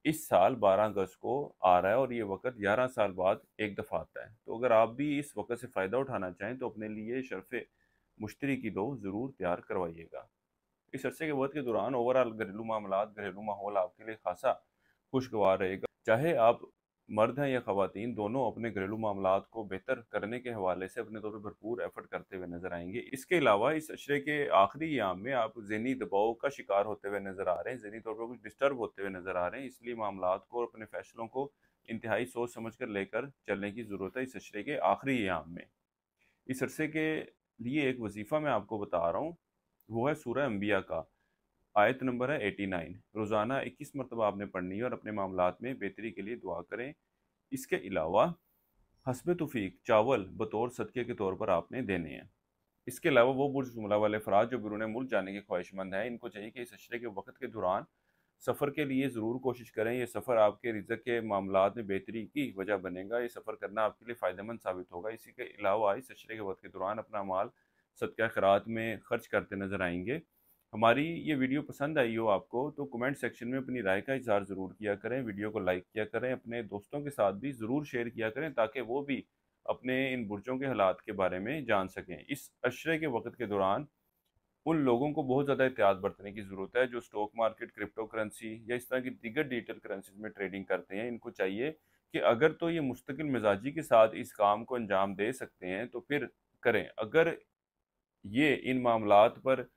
इस साल 12 अगस्त को आ रहा है और ये वक़्त 11 साल बाद एक दफ़ा आता है। तो अगर आप भी इस वक़्त से फ़ायदा उठाना चाहें तो अपने लिए शर्फ़ मुश्तरी की लॉ ज़रूर तैयार करवाइएगा। इस अरसे के वक़्त के दौरान ओवरऑल घरेलू मामलात, घरेलू माहौल आपके लिए ख़ासा खुशगवार रहेगा। चाहे आप मर्द हैं या ख़वातीन, दोनों अपने घरेलू मामलात को बेहतर करने के हवाले से अपने तौर पे भरपूर एफ़र्ट करते हुए नज़र आएँगे। इसके अलावा इस अशरे के आखिरी अय्याम में आप ज़हनी दबाव का शिकार होते हुए नज़र आ रहे हैं, ज़हनी तौर पर कुछ डिस्टर्ब होते हुए नज़र आ रहे हैं, इसलिए मामलात को और अपने फ़ैसलों को इंतहाई सोच समझ कर लेकर चलने की ज़रूरत है इस अशरे के आखिरी अय्याम में। इस अरसे के लिए एक वजीफ़ा मैं आपको बता रहा हूँ, वो है सूरह अंबिया का। आयत नंबर है 89। रोज़ाना 21 मरतबा आपने पढ़नी है और अपने मामलात में बेहतरी के लिए दुआ करें। इसके अलावा हस्ब तौफीक चावल बतौर सदक़े के तौर पर आपने देने हैं। इसके अलावा वो बुर्ज जुमला वाले अफराद जो बैरून मुल्क जाने के ख्वाहिशमंद हैं, इनको चाहिए कि इस अशरे के वक़्त के दौरान सफ़र के लिए ज़रूर कोशिश करें। ये सफ़र आपके रिज़्क के मामलात में बेहतरी की वजह बनेगा। ये सफ़र करना आपके लिए फ़ायदेमंद साबित होगा। इसी के अलावा इस अशरे के वक़्त के दौरान अपना माल सदका खैरात में खर्च करते नज़र आएंगे। हमारी ये वीडियो पसंद आई हो आपको तो कमेंट सेक्शन में अपनी राय का इज़हार ज़रूर किया करें, वीडियो को लाइक किया करें, अपने दोस्तों के साथ भी ज़रूर शेयर किया करें ताकि वो भी अपने इन बुर्जों के हालात के बारे में जान सकें। इस अशरे के वक़्त के दौरान उन लोगों को बहुत ज़्यादा एहतियात बरतने की ज़रूरत है जो स्टॉक मार्केट, क्रिप्टो करेंसी या इस तरह की दीगर डिजिटल करेंसीज में ट्रेडिंग करते हैं। इनको चाहिए कि अगर तो ये मुस्तकिल मिजाजी के साथ इस काम को अंजाम दे सकते हैं तो फिर करें। अगर ये इन मामलात पर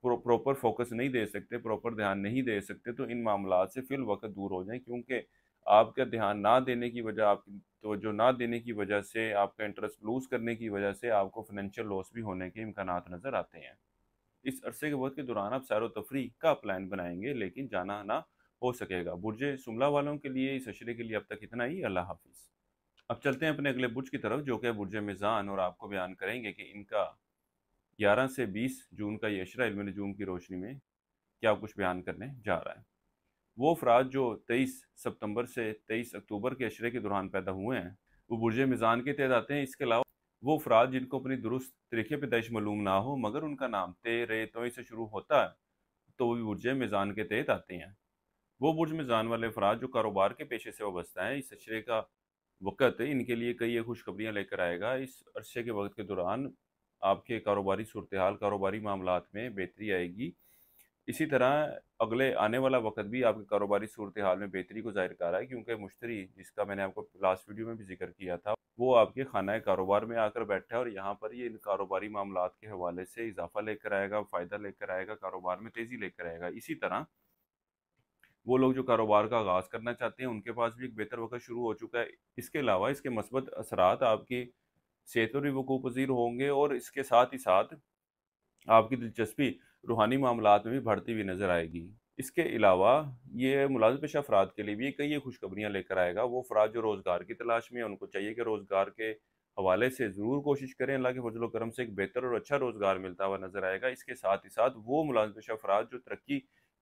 प्रॉपर फोकस नहीं दे सकते, प्रॉपर ध्यान नहीं दे सकते, तो इन मामलात से फिल वक्त दूर हो जाएं, क्योंकि आपका ध्यान ना देने की वजह, आपकी तवज्जो ना देने की वजह से, आपका इंटरेस्ट लूज करने की वजह से आपको फाइनेंशियल लॉस भी होने के इम्कानात नज़र आते हैं। इस अरसे के वक्त के दौरान आप सैर व तफरी का प्लान बनाएंगे लेकिन जाना ना हो सकेगा। बुर्ज सुमला वालों के लिए इस अशरे के लिए अब तक इतना ही। अल्लाह हाफिज़। अब चलते हैं अपने अगले बुर्ज की तरफ जो कि है बुर्ज मीज़ान, और आपको बयान करेंगे कि इनका 11 से 20 जून का ये अशरा इल्म नजूम की रोशनी में क्या कुछ बयान करने जा रहा है। वो अफराद जो 23 सितंबर से 23 अक्टूबर के अशरे के दौरान पैदा हुए हैं वो बुर्ज मीज़ान के तहत आते हैं। इसके अलावा वो अफराद जिनको अपनी दुरुस्त तरीके पैदाइश मालूम ना हो मगर उनका नाम ते रे तोई से शुरू होता है तो वो भी बुर्ज मीज़ान के तहत आते हैं। वो बुर्ज मीज़ान वाले अफराद जो कारोबार के पेशे से वाबस्ता हैं, इस अशरे का वक़्त इनके लिए कई खुशखबरियाँ लेकर आएगा। इस अरसे के वक़्त के दौरान आपके कारोबारी सूरत हाल, कारोबारी मामलात में बेहतरी आएगी। इसी तरह अगले आने वाला वक़्त भी आपके कारोबारी सूरत हाल में बेहतरी को ज़ाहिर कर रहा है, क्योंकि मुश्तरी जिसका मैंने आपको लास्ट वीडियो में भी ज़िक्र किया था, वो आपके खाना कारोबार में आकर बैठा है और यहाँ पर ये इन कारोबारी मामलात के हवाले से इजाफ़ा लेकर आएगा, फ़ायदा लेकर आएगा, कारोबार में तेज़ी लेकर आएगा। इसी तरह वो लोग जो कारोबार का आगाज़ करना चाहते हैं उनके पास भी एक बेहतर वक़्त शुरू हो चुका है। इसके अलावा इसके मस्बत असरात आपकी सेहत पर भी वक़ूफ़ पज़ीर होंगे और इसके साथ ही साथ आपकी दिलचस्पी रूहानी मामलात में भी बढ़ती हुई नज़र आएगी। इसके अलावा ये मुलाज़िम पेशा अफराद के लिए भी कई खुशखबरियाँ लेकर आएगा। वो अफराद जो रोज़गार की तलाश में हैं उनको चाहिए कि रोज़गार के हवाले से ज़रूर कोशिश करें। अल्लाह के फज़ल व करम से एक बेहतर और अच्छा रोज़गार मिलता हुआ नज़र आएगा। इसके साथ ही साथ वो मुलाज़िम पेशा अफराद जो तरक्की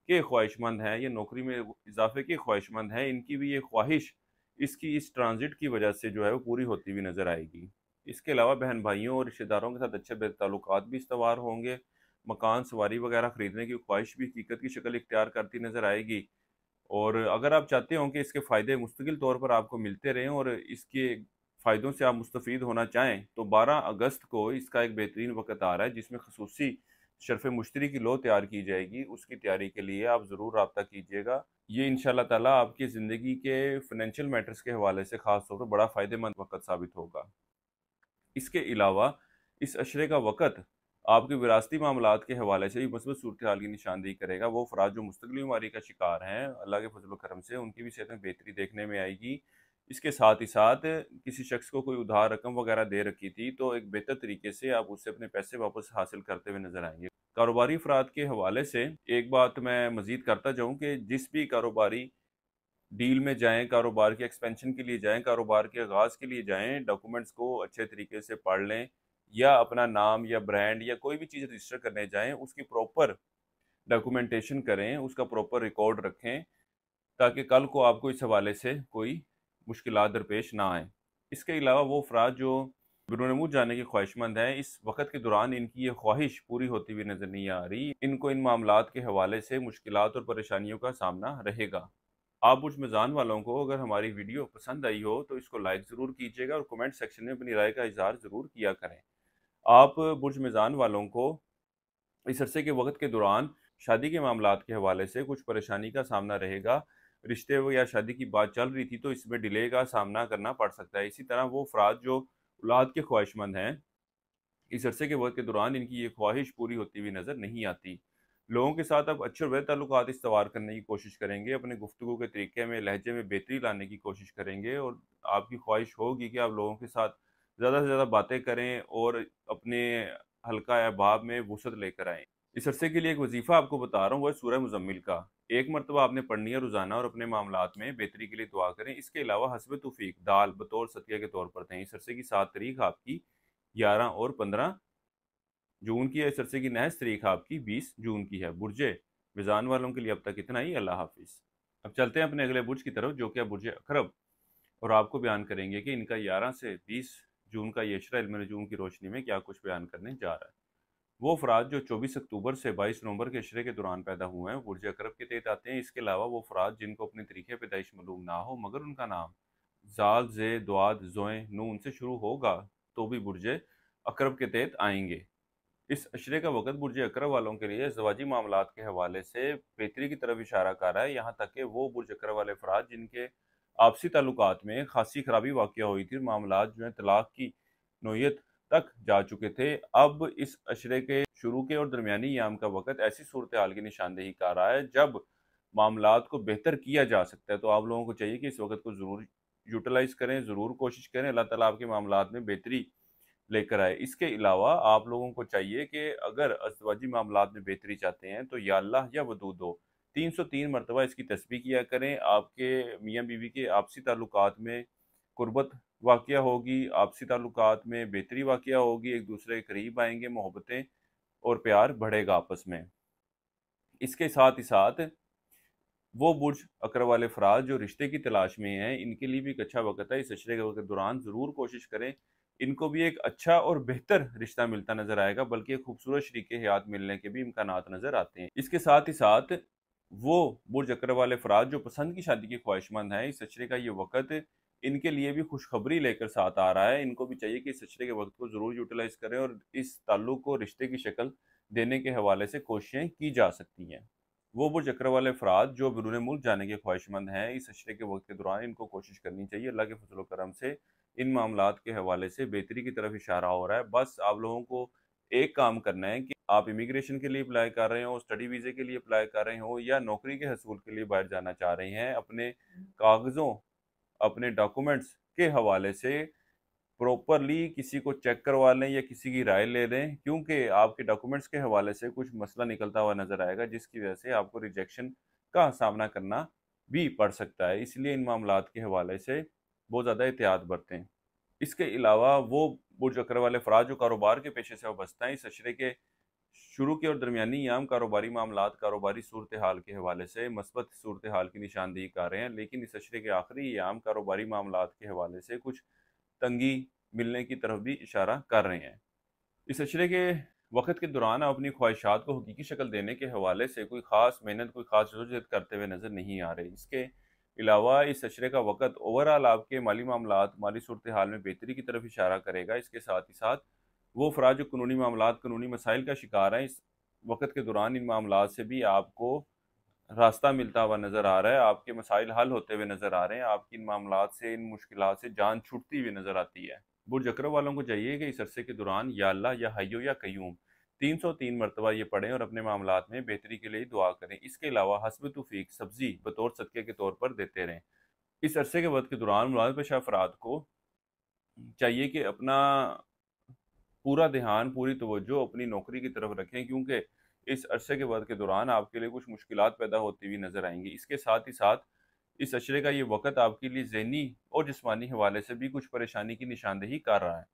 के ख्वाहिशमंद हैं या नौकरी में इजाफ़े के ख्वाहिशमंद हैं, इनकी भी ये ख्वाहिश इसकी इस ट्रांजिट की वजह से जो है वो पूरी होती हुई नज़र आएगी। इसके अलावा बहन भाइयों और रिश्तेदारों के साथ अच्छे ताल्लुकात भी इस्तवार होंगे। मकान सवारी वगैरह ख़रीदने की ख्वाहिश भी हकीकत की शक्ल इख्तियार करती नज़र आएगी। और अगर आप चाहते हो कि इसके फ़ायदे मुस्तकिल तौर पर आपको मिलते रहें और इसके फ़ायदों से आप मुस्तफ़ीद होना चाहें तो 12 अगस्त को इसका एक बेहतरीन वक़्त आ रहा है जिसमें ख़ुसूसी शर्फ़ मुश्तरी की लो तैयार की जाएगी। उसकी तैयारी के लिए आप ज़रूर राब्ता कीजिएगा। ये इंशाअल्लाह ताला आपकी ज़िंदगी के फ़ाइनेंशियल मैटर्स के हवाले से ख़ास तौर पर बड़ा फ़ायदेमंद वक़्त साबित होगा। इसके अलावा इस अशरे का वक़्त आपके विरासती मामलात के हवाले से भी मस्बत सूरत-ए-हाल की निशानदेही करेगा। वो अफ़राद जो मुस्तक़िल बीमारी का शिकार हैं, अल्लाह के फ़ज़ल व करम से उनकी भी सेहत में बेहतरी देखने में आएगी। इसके साथ ही साथ किसी शख़्स को कोई उधार रकम वग़ैरह दे रखी थी, तो एक बेहतर तरीके से आप उससे अपने पैसे वापस हासिल करते हुए नज़र आएँगे। कारोबारी अफ़राद के हवाले से एक बात मैं मज़ीद करता जाऊँ कि जिस भी कारोबारी डील में जाएँ, कारोबार के एक्सपेंशन के लिए जाएँ, कारोबार के आगाज़ के लिए जाएँ, डॉक्यूमेंट्स को अच्छे तरीके से पढ़ लें या अपना नाम या ब्रांड या कोई भी चीज़ रजिस्टर करने जाएँ, उसकी प्रॉपर डॉक्यूमेंटेशन करें, उसका प्रॉपर रिकॉर्ड रखें, ताकि कल को आपको इस हवाले से कोई मुश्किलात दरपेश ना आएँ। इसके अलावा वो अफ़राद जो बैरून मुल्क जाने के ख्वाहिशमंद हैं, इस वक़्त के दौरान इनकी ये ख्वाहिश पूरी होती हुई नज़र नहीं आ रही। इनको इन मामलात के हवाले से मुश्किलात और परेशानियों का सामना रहेगा। आप बुर्ज मेज़ान वालों को अगर हमारी वीडियो पसंद आई हो तो इसको लाइक ज़रूर कीजिएगा और कमेंट सेक्शन में अपनी राय का इज़हार ज़रूर किया करें। आप बुर्ज मेज़ान वालों को इस अरसे के वक़्त के दौरान शादी के मामलात के हवाले से कुछ परेशानी का सामना रहेगा। रिश्ते व या शादी की बात चल रही थी तो इसमें डिले का सामना करना पड़ सकता है। इसी तरह वो अफ़राद जो औलाद के ख्वाहिशमंद हैं, इस अरसे के वक़्त के दौरान इनकी ये ख्वाहिश पूरी होती हुई नज़र नहीं आती। लोगों के साथ आप अच्छे और बेहतर ताल्लुकात इस्तवार करने की कोशिश करेंगे, अपने गुफ्तगू के तरीके में, लहजे में बेहतरी लाने की कोशिश करेंगे और आपकी ख्वाहिश होगी कि आप लोगों के साथ ज़्यादा से ज़्यादा बातें करें और अपने हल्का या बाब में वुसअत लेकर आएँ। इस अरसे के लिए एक वज़ीफ़ा आपको बता रहा हूँ, वो है सूरह मुज़म्मिल का। एक मरतबा आपने पढ़नी है रोज़ाना और अपने मामलात में बेहतरी के लिए दुआ करें। इसके अलावा हस्ब तौफ़ीक दाल बतौर सदक़े के तौर पर दें। इस अरसे की 7 तारीख आपकी 11 और 15 जून की है। इस अरसे की नेक्स्ट तारीख आपकी 20 जून की है। बुर्ज मिज़ान वालों के लिए अब तक इतना ही। अल्लाह हाफ़िज़। अब चलते हैं अपने अगले बुर्ज की तरफ जो कि है बुर्ज अक़रब और आपको बयान करेंगे कि इनका 11 से 20 जून का ये इशरा इल्म नजूम की रोशनी में क्या कुछ बयान करने जा रहा है। वो अफराद जो 24 अक्टूबर से 22 नवंबर के इशरे के दौरान पैदा हुए हैं बुर्ज अक़रब के तहत आते हैं। इसके अलावा वो अफराद जिनको अपने तरीके पैदाइश मालूम ना हो मगर उनका नाम ज़ाल ज़े दुआद ज़ोए नून से शुरू होगा तो भी बुर्ज अक़रब के तहत आएंगे। इस अशरे का वक़्त बुर्ज अक़रब वालों के लिए ज़वाजी मामलात के हवाले से बेहतरी की तरफ इशारा कर रहा है। यहाँ तक कि वो बुर्ज अक़रब वाले अफराद जिनके आपसी ताल्लुकात में ख़ासी ख़राबी वाक़या हुई थी और मामलात जो हैं तलाक़ की नोयत तक जा चुके थे, अब इस अशरे के शुरू के और दरमियानी अय्याम का वक़्त ऐसी सूरत हाल की निशानदेही कर रहा है जब मामलात को बेहतर किया जा सकता है। तो आप लोगों को चाहिए कि इस वक़्त को ज़रूर यूटिलाइज़ करें, ज़रूर कोशिश करें, अल्लाह ताला आपके मामलात में बेहतरी लेकर आए। इसके अलावा आप लोगों को चाहिए कि अगर अज़दवाजी मामलात में बेहतरी चाहते हैं तो या अल्लाह या वदूद दो 303 मरतबा इसकी तस्बीह किया करें। आपके मियाँ बीवी के आपसी ताल्लुकात में कुर्बत वाक़या होगी, आपसी ताल्लुकात में बेहतरी वाक़या होगी, एक दूसरे के करीब आएँगे, मोहब्बतें और प्यार बढ़ेगा आपस में। इसके साथ ही साथ वो बुर्ज अक़रब वाले अफ़राद जो रिश्ते की तलाश में हैं, इनके लिए भी एक अच्छा वक़्त है। इस इशरे के वक़्त के दौरान ज़रूर कोशिश करें, इनको भी एक अच्छा और बेहतर रिश्ता मिलता नज़र आएगा, बल्कि एक खूबसूरत शरीके हयात मिलने के भी इम्कानात नज़र आते हैं। इसके साथ ही साथ वो बुर्ज अक़रब वाले अफ़राद जो पसंद की शादी के ख्वाहिशमंद हैं, इस इशरे का ये वक़्त इनके लिए भी खुशखबरी लेकर साथ आ रहा है। इनको भी चाहिए कि इस इशरे के वक़्त को ज़रूर यूटिलाइज़ करें और इस ताल्लुक को रिश्ते की शक्ल देने के हवाले से कोशिशें की जा सकती हैं। वो बुर्ज अक़रब वाले अफ़राद जो बैरून मुल्क जाने के ख्वाहिशमंद हैं, इस अशरे के वक़्त के दौरान इनको कोशिश करनी चाहिए। अल्लाह के फ़ज़ल व करम से इन मामलात के हवाले से बेहतरी की तरफ इशारा हो रहा है। बस आप लोगों को एक काम करना है कि आप इमिग्रेशन के लिए अप्लाई कर रहे हो, स्टडी वीज़े के लिए अप्लाई कर रहे हो या नौकरी के हसूल के लिए बाहर जाना चाह रहे हैं, अपने कागज़ों, अपने डॉक्यूमेंट्स के हवाले से प्रॉपरली किसी को चेक करवा लें या किसी की राय ले लें, क्योंकि आपके डॉक्यूमेंट्स के हवाले से कुछ मसला निकलता हुआ नज़र आएगा जिसकी वजह से आपको रिजेक्शन का सामना करना भी पड़ सकता है। इसलिए इन मामलात के हवाले से बहुत ज़्यादा एहतियात बरतें। इसके अलावा वो बुर्ज अक़रब वाले अफ़राद जो कारोबार के पेशे से वाबस्ता हैं, इस अशरे के शुरू के और दरमियानी अय्याम कारोबारी मामलात, कारोबारी सूरत-ए-हाल के हवाले से मस्बत सूरत-ए-हाल की निशानदेही कर रहे हैं, लेकिन इस अशरे के आखिरी अय्याम कारोबारी मामलात के हवाले से कुछ तंगी मिलने की तरफ भी इशारा कर रहे हैं। इस अशरे के वक़्त के दौरान आप अपनी ख्वाहिशात को हकीकी शक्ल देने के हवाले से कोई ख़ास मेहनत, कोई ख़ास जदोजहद करते हुए नज़र नहीं आ रहे। इसके अलावा इस अशरे का वक़्त ओवरऑल आपके माली मामलात, माली सूरत हाल में बेहतरी की तरफ इशारा करेगा। इसके साथ ही साथ वो अफ़राद जो कानूनी मामलात, कानूनी मसाइल का शिकार हैं, इस वक़्त के दौरान इन मामलात से भी आपको रास्ता मिलता हुआ नज़र आ रहा है, आपके मसाइल हल होते हुए नज़र आ रहे हैं, आपकी इन मामलात से, इन मुश्किलात से जान छूटती हुई नज़र आती है। बुर्ज अकरब वालों को चाहिए कि इस अरसे के दौरान या अल्लाह या हय्यो या कय्यूम 303 मरतबा ये पढ़ें और अपने मामलात में बेहतरी के लिए दुआ करें। इसके अलावा हस्ब तौफीक सब्ज़ी बतौर सदक़े के तौर पर देते रहें। इस अरसे के वक़्त के दौरान मुलाज़िम पेशा अफ़राद को चाहिए कि अपना पूरा ध्यान, पूरी तवज्जो अपनी नौकरी की तरफ रखें, क्योंकि इस अरसे के वक़्त के दौरान आपके लिए कुछ मुश्किलात पैदा होती हुई नज़र आएँगी। इसके साथ ही साथ इस अशरे का ये वक़्त आपके लिए ज़हनी और जिस्मानी हवाले से भी कुछ परेशानी की निशानदेही कर रहा है।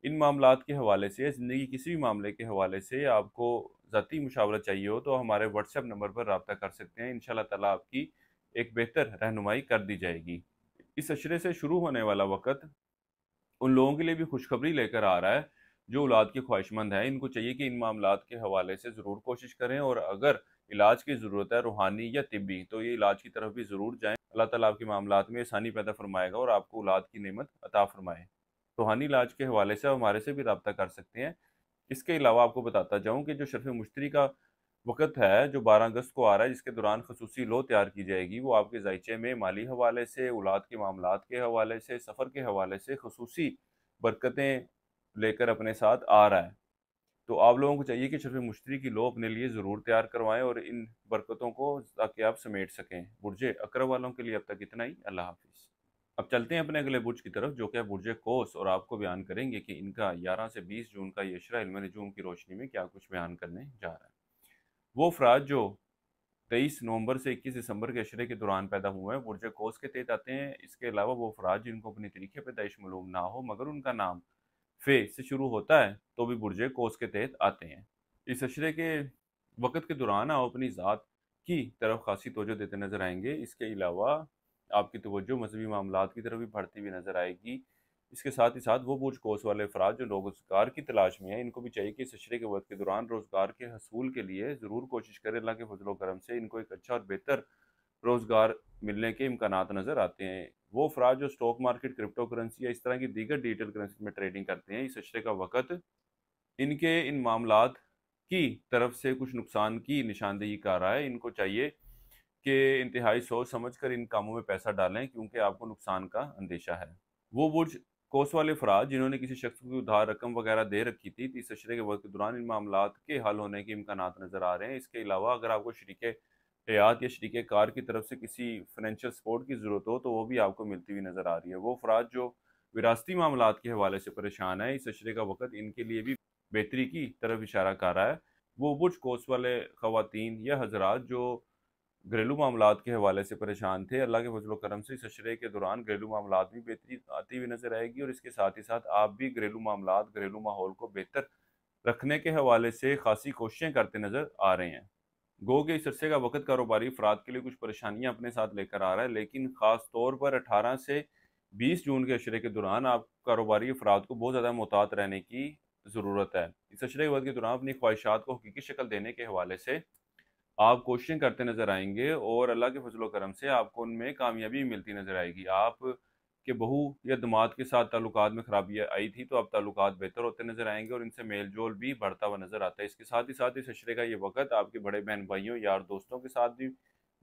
इन मामलात के हवाले से, ज़िंदगी किसी भी मामले के हवाले से आपको ज़ाती मुशावरत चाहिए हो तो हमारे व्हाट्सएप नंबर पर राब्ता कर सकते हैं। इंशाअल्लाह ताला आपकी एक बेहतर रहनुमाई कर दी जाएगी। इस अशरे से शुरू होने वाला वक़्त उन लोगों के लिए भी खुशखबरी लेकर आ रहा है जो औलाद के ख्वाहिशमंद हैं। इनको चाहिए कि इन मामलात के हवाले से ज़रूर कोशिश करें और अगर इलाज की ज़रूरत है रूहानी या तिब्बी, तो ये इलाज की तरफ भी ज़रूर जाएँ। अल्लाह ताला आपके मामलात में आसानी पैदा फरमाएगा और आपको औलाद की नेमत अता फरमाए। रूहानी इलाज के हवाले से आप हमारे से भी रब्ता कर सकते हैं। इसके अलावा आपको बताता जाऊँ कि जो शर्फ़ मुश्तरी का वक़्त है, जो 12 अगस्त को आ रहा है, जिसके दौरान खसूसी लौ तैयार की जाएगी, वो आपके ज़ाइचे में माली हवाले से, औलाद के मामलात के हवाले से, सफ़र के हवाले से खसूसी बरकतें लेकर अपने साथ आ रहा है। तो आप लोगों को चाहिए कि शर्फ़ मुश्तरी की लौ अपने लिए ज़रूर तैयार करवाएँ और इन बरकतों को ताकि आप समेट सकें। बुर्ज अक़रब वालों के लिए अब तक इतना ही। अल्लाह हाफ़िज़। अब चलते हैं अपने अगले बुर्ज की तरफ, जो कि है बुर्ज क़ौस, और आपको बयान करेंगे कि इनका 11 से 20 जून का ये इशरा इल्म नजूम की रोशनी में क्या कुछ बयान करने जा रहा है। वो अफ़राद जो 23 नवंबर से 21 दिसंबर के अशरे के दौरान पैदा हुए हैं, बुर्ज क़ौस के तहत आते हैं। इसके अलावा वो अफ़राद जिनको अपनी तारीख़ पैदाइश मालूम ना हो मगर उनका नाम फ़े से शुरू होता है, तो भी बुर्ज क़ौस के तहत आते हैं। इस अशरे के वक़्त के दौरान आप अपनी ज़ात की तरफ ख़ासी तवज्जो देते नज़र आएँगे। इसके अलावा आपकी तवज्जो मज़हबी मामलात की तरफ भी बढ़ती हुई नज़र आएगी। इसके साथ ही साथ वो बुर्ज क़ौस वाले अफ़राद जो रोज़गार की तलाश में हैं, इनको भी चाहिए कि इस अशरे के वक़्त के दौरान रोज़गार के हसूल के लिए ज़रूर कोशिश करें। अल्लाह के फ़ज़ल व करम से इनको एक अच्छा और बेहतर रोज़गार मिलने के इम्कानात नज़र आते हैं। वो अफ़राद जो स्टॉक मार्केट, क्रिप्टो करेंसी या इस तरह की दीगर डिजिटल करेंसी में ट्रेडिंग करते हैं, इस अशरे का वक़्त इनके इन मामलात की तरफ से कुछ नुकसान की निशानदेही कर रहा है। इनको चाहिए कि इंतहाई सोच समझ कर इन कामों में पैसा डालें, क्योंकि आपको नुकसान का अंदेशा है। वो बुर्ज क़ौस वाले अफ़राद जिन्होंने किसी शख्स को उधार रकम वगैरह दे रखी थी, तो इस अशरे के वक़्त के दौरान इन मामलात के हल होने के इम्कानात नज़र आ रहे हैं। इसके अलावा अगर आपको शरीके हयात या शरीके कार की तरफ से किसी फ़ाइनेंशियल सपोर्ट की ज़रूरत हो, तो वो भी आपको मिलती हुई नज़र आ रही है। वो अफ़राद जो विरासती मामलात के हवाले से परेशान हैं, इस अशरे का वक़्त इनके लिए भी बेहतरी की तरफ इशारा कर रहा है। वो बुर्ज क़ौस वाले ख़वातीन या हज़रात जो घरेलू मामलात के हवाले से परेशान थे, अल्लाह के फ़ज़ल व करम से इस अशरे के दौरान घरेलू मामलात में बेहतरी आती हुई नज़र आएगी और इसके साथ ही साथ आप भी घरेलू मामलात, घरेलू माहौल को बेहतर रखने के हवाले से ख़ासी कोशिशें करते नज़र आ रहे हैं। गो के इस अरसे का वक़्त कारोबारी अफ़राद के लिए कुछ परेशानियाँ अपने साथ लेकर आ रहा है, लेकिन ख़ास तौर पर 18 से 20 जून के अशरे के दौरान आप कारोबारी अफ़राद को बहुत ज़्यादा मोहतात रहने की ज़रूरत है। इस अशरे के वक़्त के दौरान अपनी ख्वाहिशात को हकीकी शक्ल देने के हवाले से आप कोशिशें करते नज़र आएँगे और अल्लाह के फ़ज़ल व करम से आपको उनमें कामयाबी मिलती नज़र आएगी। आप के बहू या दामाद के साथ ताल्लुकात में ख़राबियाँ आई थी, तो अब ताल्लुकात बेहतर होते नज़र आएँगे और इनसे मेल-जोल भी बढ़ता हुआ नज़र आता है। इसके साथ ही साथ इस अशरे का ये वक़्त आपके बड़े बहन-भाइयों, यार दोस्तों के साथ भी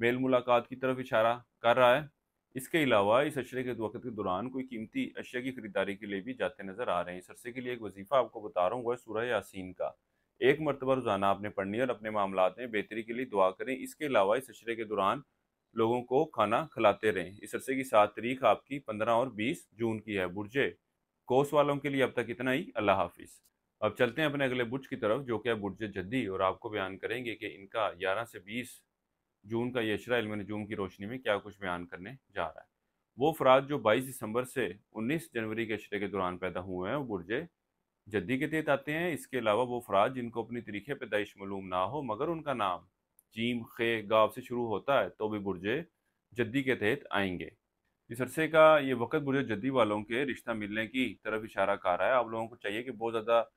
मेल-मुलाकात की तरफ इशारा कर रहा है। इसके अलावा इस अशरे के वक़्त के दौरान कोई कीमती अशिया की खरीदारी के लिए भी जाते नज़र आ रहे हैं। इस अरसे के लिए एक वज़ीफ़ा आपको बता रहा हूँ, वो है सूरह यासीन का। एक मरतबा रोज़ाना आपने पढ़नी है और अपने मामलात में बेहतरी के लिए दुआ करें। इसके अलावा इस अशरे के दौरान लोगों को खाना खिलाते रहें। इस अरसे की 7 तारीख आपकी 15 और 20 जून की है। बुर्ज क़ौस वालों के लिए अब तक इतना ही। अल्लाह हाफ़िज़। अब चलते हैं अपने अगले बुर्ज की तरफ, जो कि है बुर्ज जद्दी, और आपको बयान करेंगे कि इनका 11 से 20 जून का ये इशरा इल्म नजूम की रोशनी में क्या कुछ बयान करने जा रहा है। वो अफराद जो 22 दिसंबर से 19 जनवरी के इशरे के दौरान पैदा हुए हैं, वो बुर्ज जद्दी के तहत आते हैं। इसके अलावा वो अफराद जिनको अपनी तारीख़ पैदाइश मालूम ना हो मगर उनका नाम जीम खे गाव से शुरू होता है, तो भी बुर्ज जद्दी के तहत आएंगे। इस अरसे का ये वक़्त बुर्ज जद्दी वालों के रिश्ता मिलने की तरफ इशारा कर रहा है। आप लोगों को चाहिए कि बहुत ज़्यादा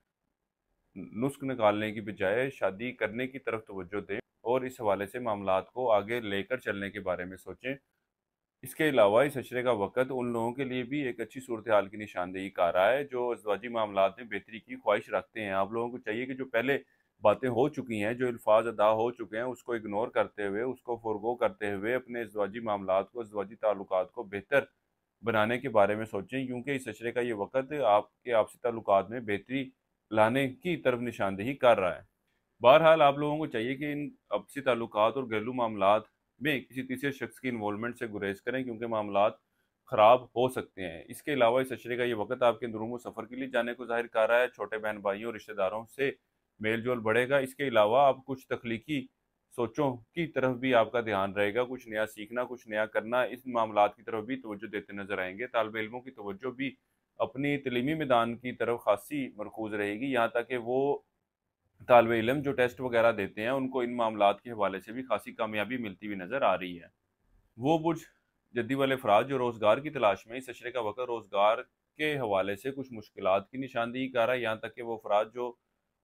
नुस्ख निकालने की बजाय शादी करने की तरफ तवज्जो दें और इस हवाले से मामलात को आगे लेकर चलने के बारे में सोचें। इसके अलावा इस अशरे का वक़्त उन लोगों के लिए भी एक अच्छी सूरत हाल की निशानदेही कर रहा है जो अज़वाजी मामलात में बेहतरी की ख्वाहिश रखते हैं। आप लोगों को चाहिए कि जो पहले बातें हो चुकी हैं, जो अल्फ़ाज़ अदा हो चुके हैं, उसको इग्नोर करते हुए, उसको फ़ुरगो करते हुए अपने अज़वाजी मामलात को, अज़वाजी ताल्लुकात को बेहतर बनाने के बारे में सोचें, क्योंकि इस अशरे का ये वक़्त आपके आपसी ताल्लुकात में बेहतरी लाने की तरफ निशानदेही कर रहा है। बहरहाल आप लोगों को चाहिए कि इन आपसी ताल्लुकात और घरेलू मामलात में किसी तीसरे शख्स की इन्वॉल्वमेंट से गुरेज करें, क्योंकि मामलात ख़राब हो सकते हैं। इसके अलावा इस अशरे का ये वक़्त आपके अंदरूनी सफ़र के लिए जाने को ज़ाहिर कर रहा है। छोटे बहन भाइयों और रिश्तेदारों से मेल जोल बढ़ेगा। इसके अलावा आप कुछ तख्लीकी सोचों की तरफ भी आपका ध्यान रहेगा। कुछ नया सीखना, कुछ नया करना, इस मामलात की तरफ भी तवज्जो देते नज़र आएंगे। तालिब इल्मों की तवज्जो भी अपनी तलीमी मैदान की तरफ खासी मरकूज़ रहेगी, यहाँ तक कि वो तालिब इल्म जो टेस्ट वगैरह देते हैं उनको इन मामलात के हवाले से भी खासी कामयाबी मिलती हुई नज़र आ रही है। वो बुर्ज जद्दी वाले अफराद जो रोज़गार की तलाश में इस अशरे का वक़्त रोज़गार के हवाले से कुछ मुश्किलात की निशानदेही कर रहा है, यहाँ तक कि वो अफराद जो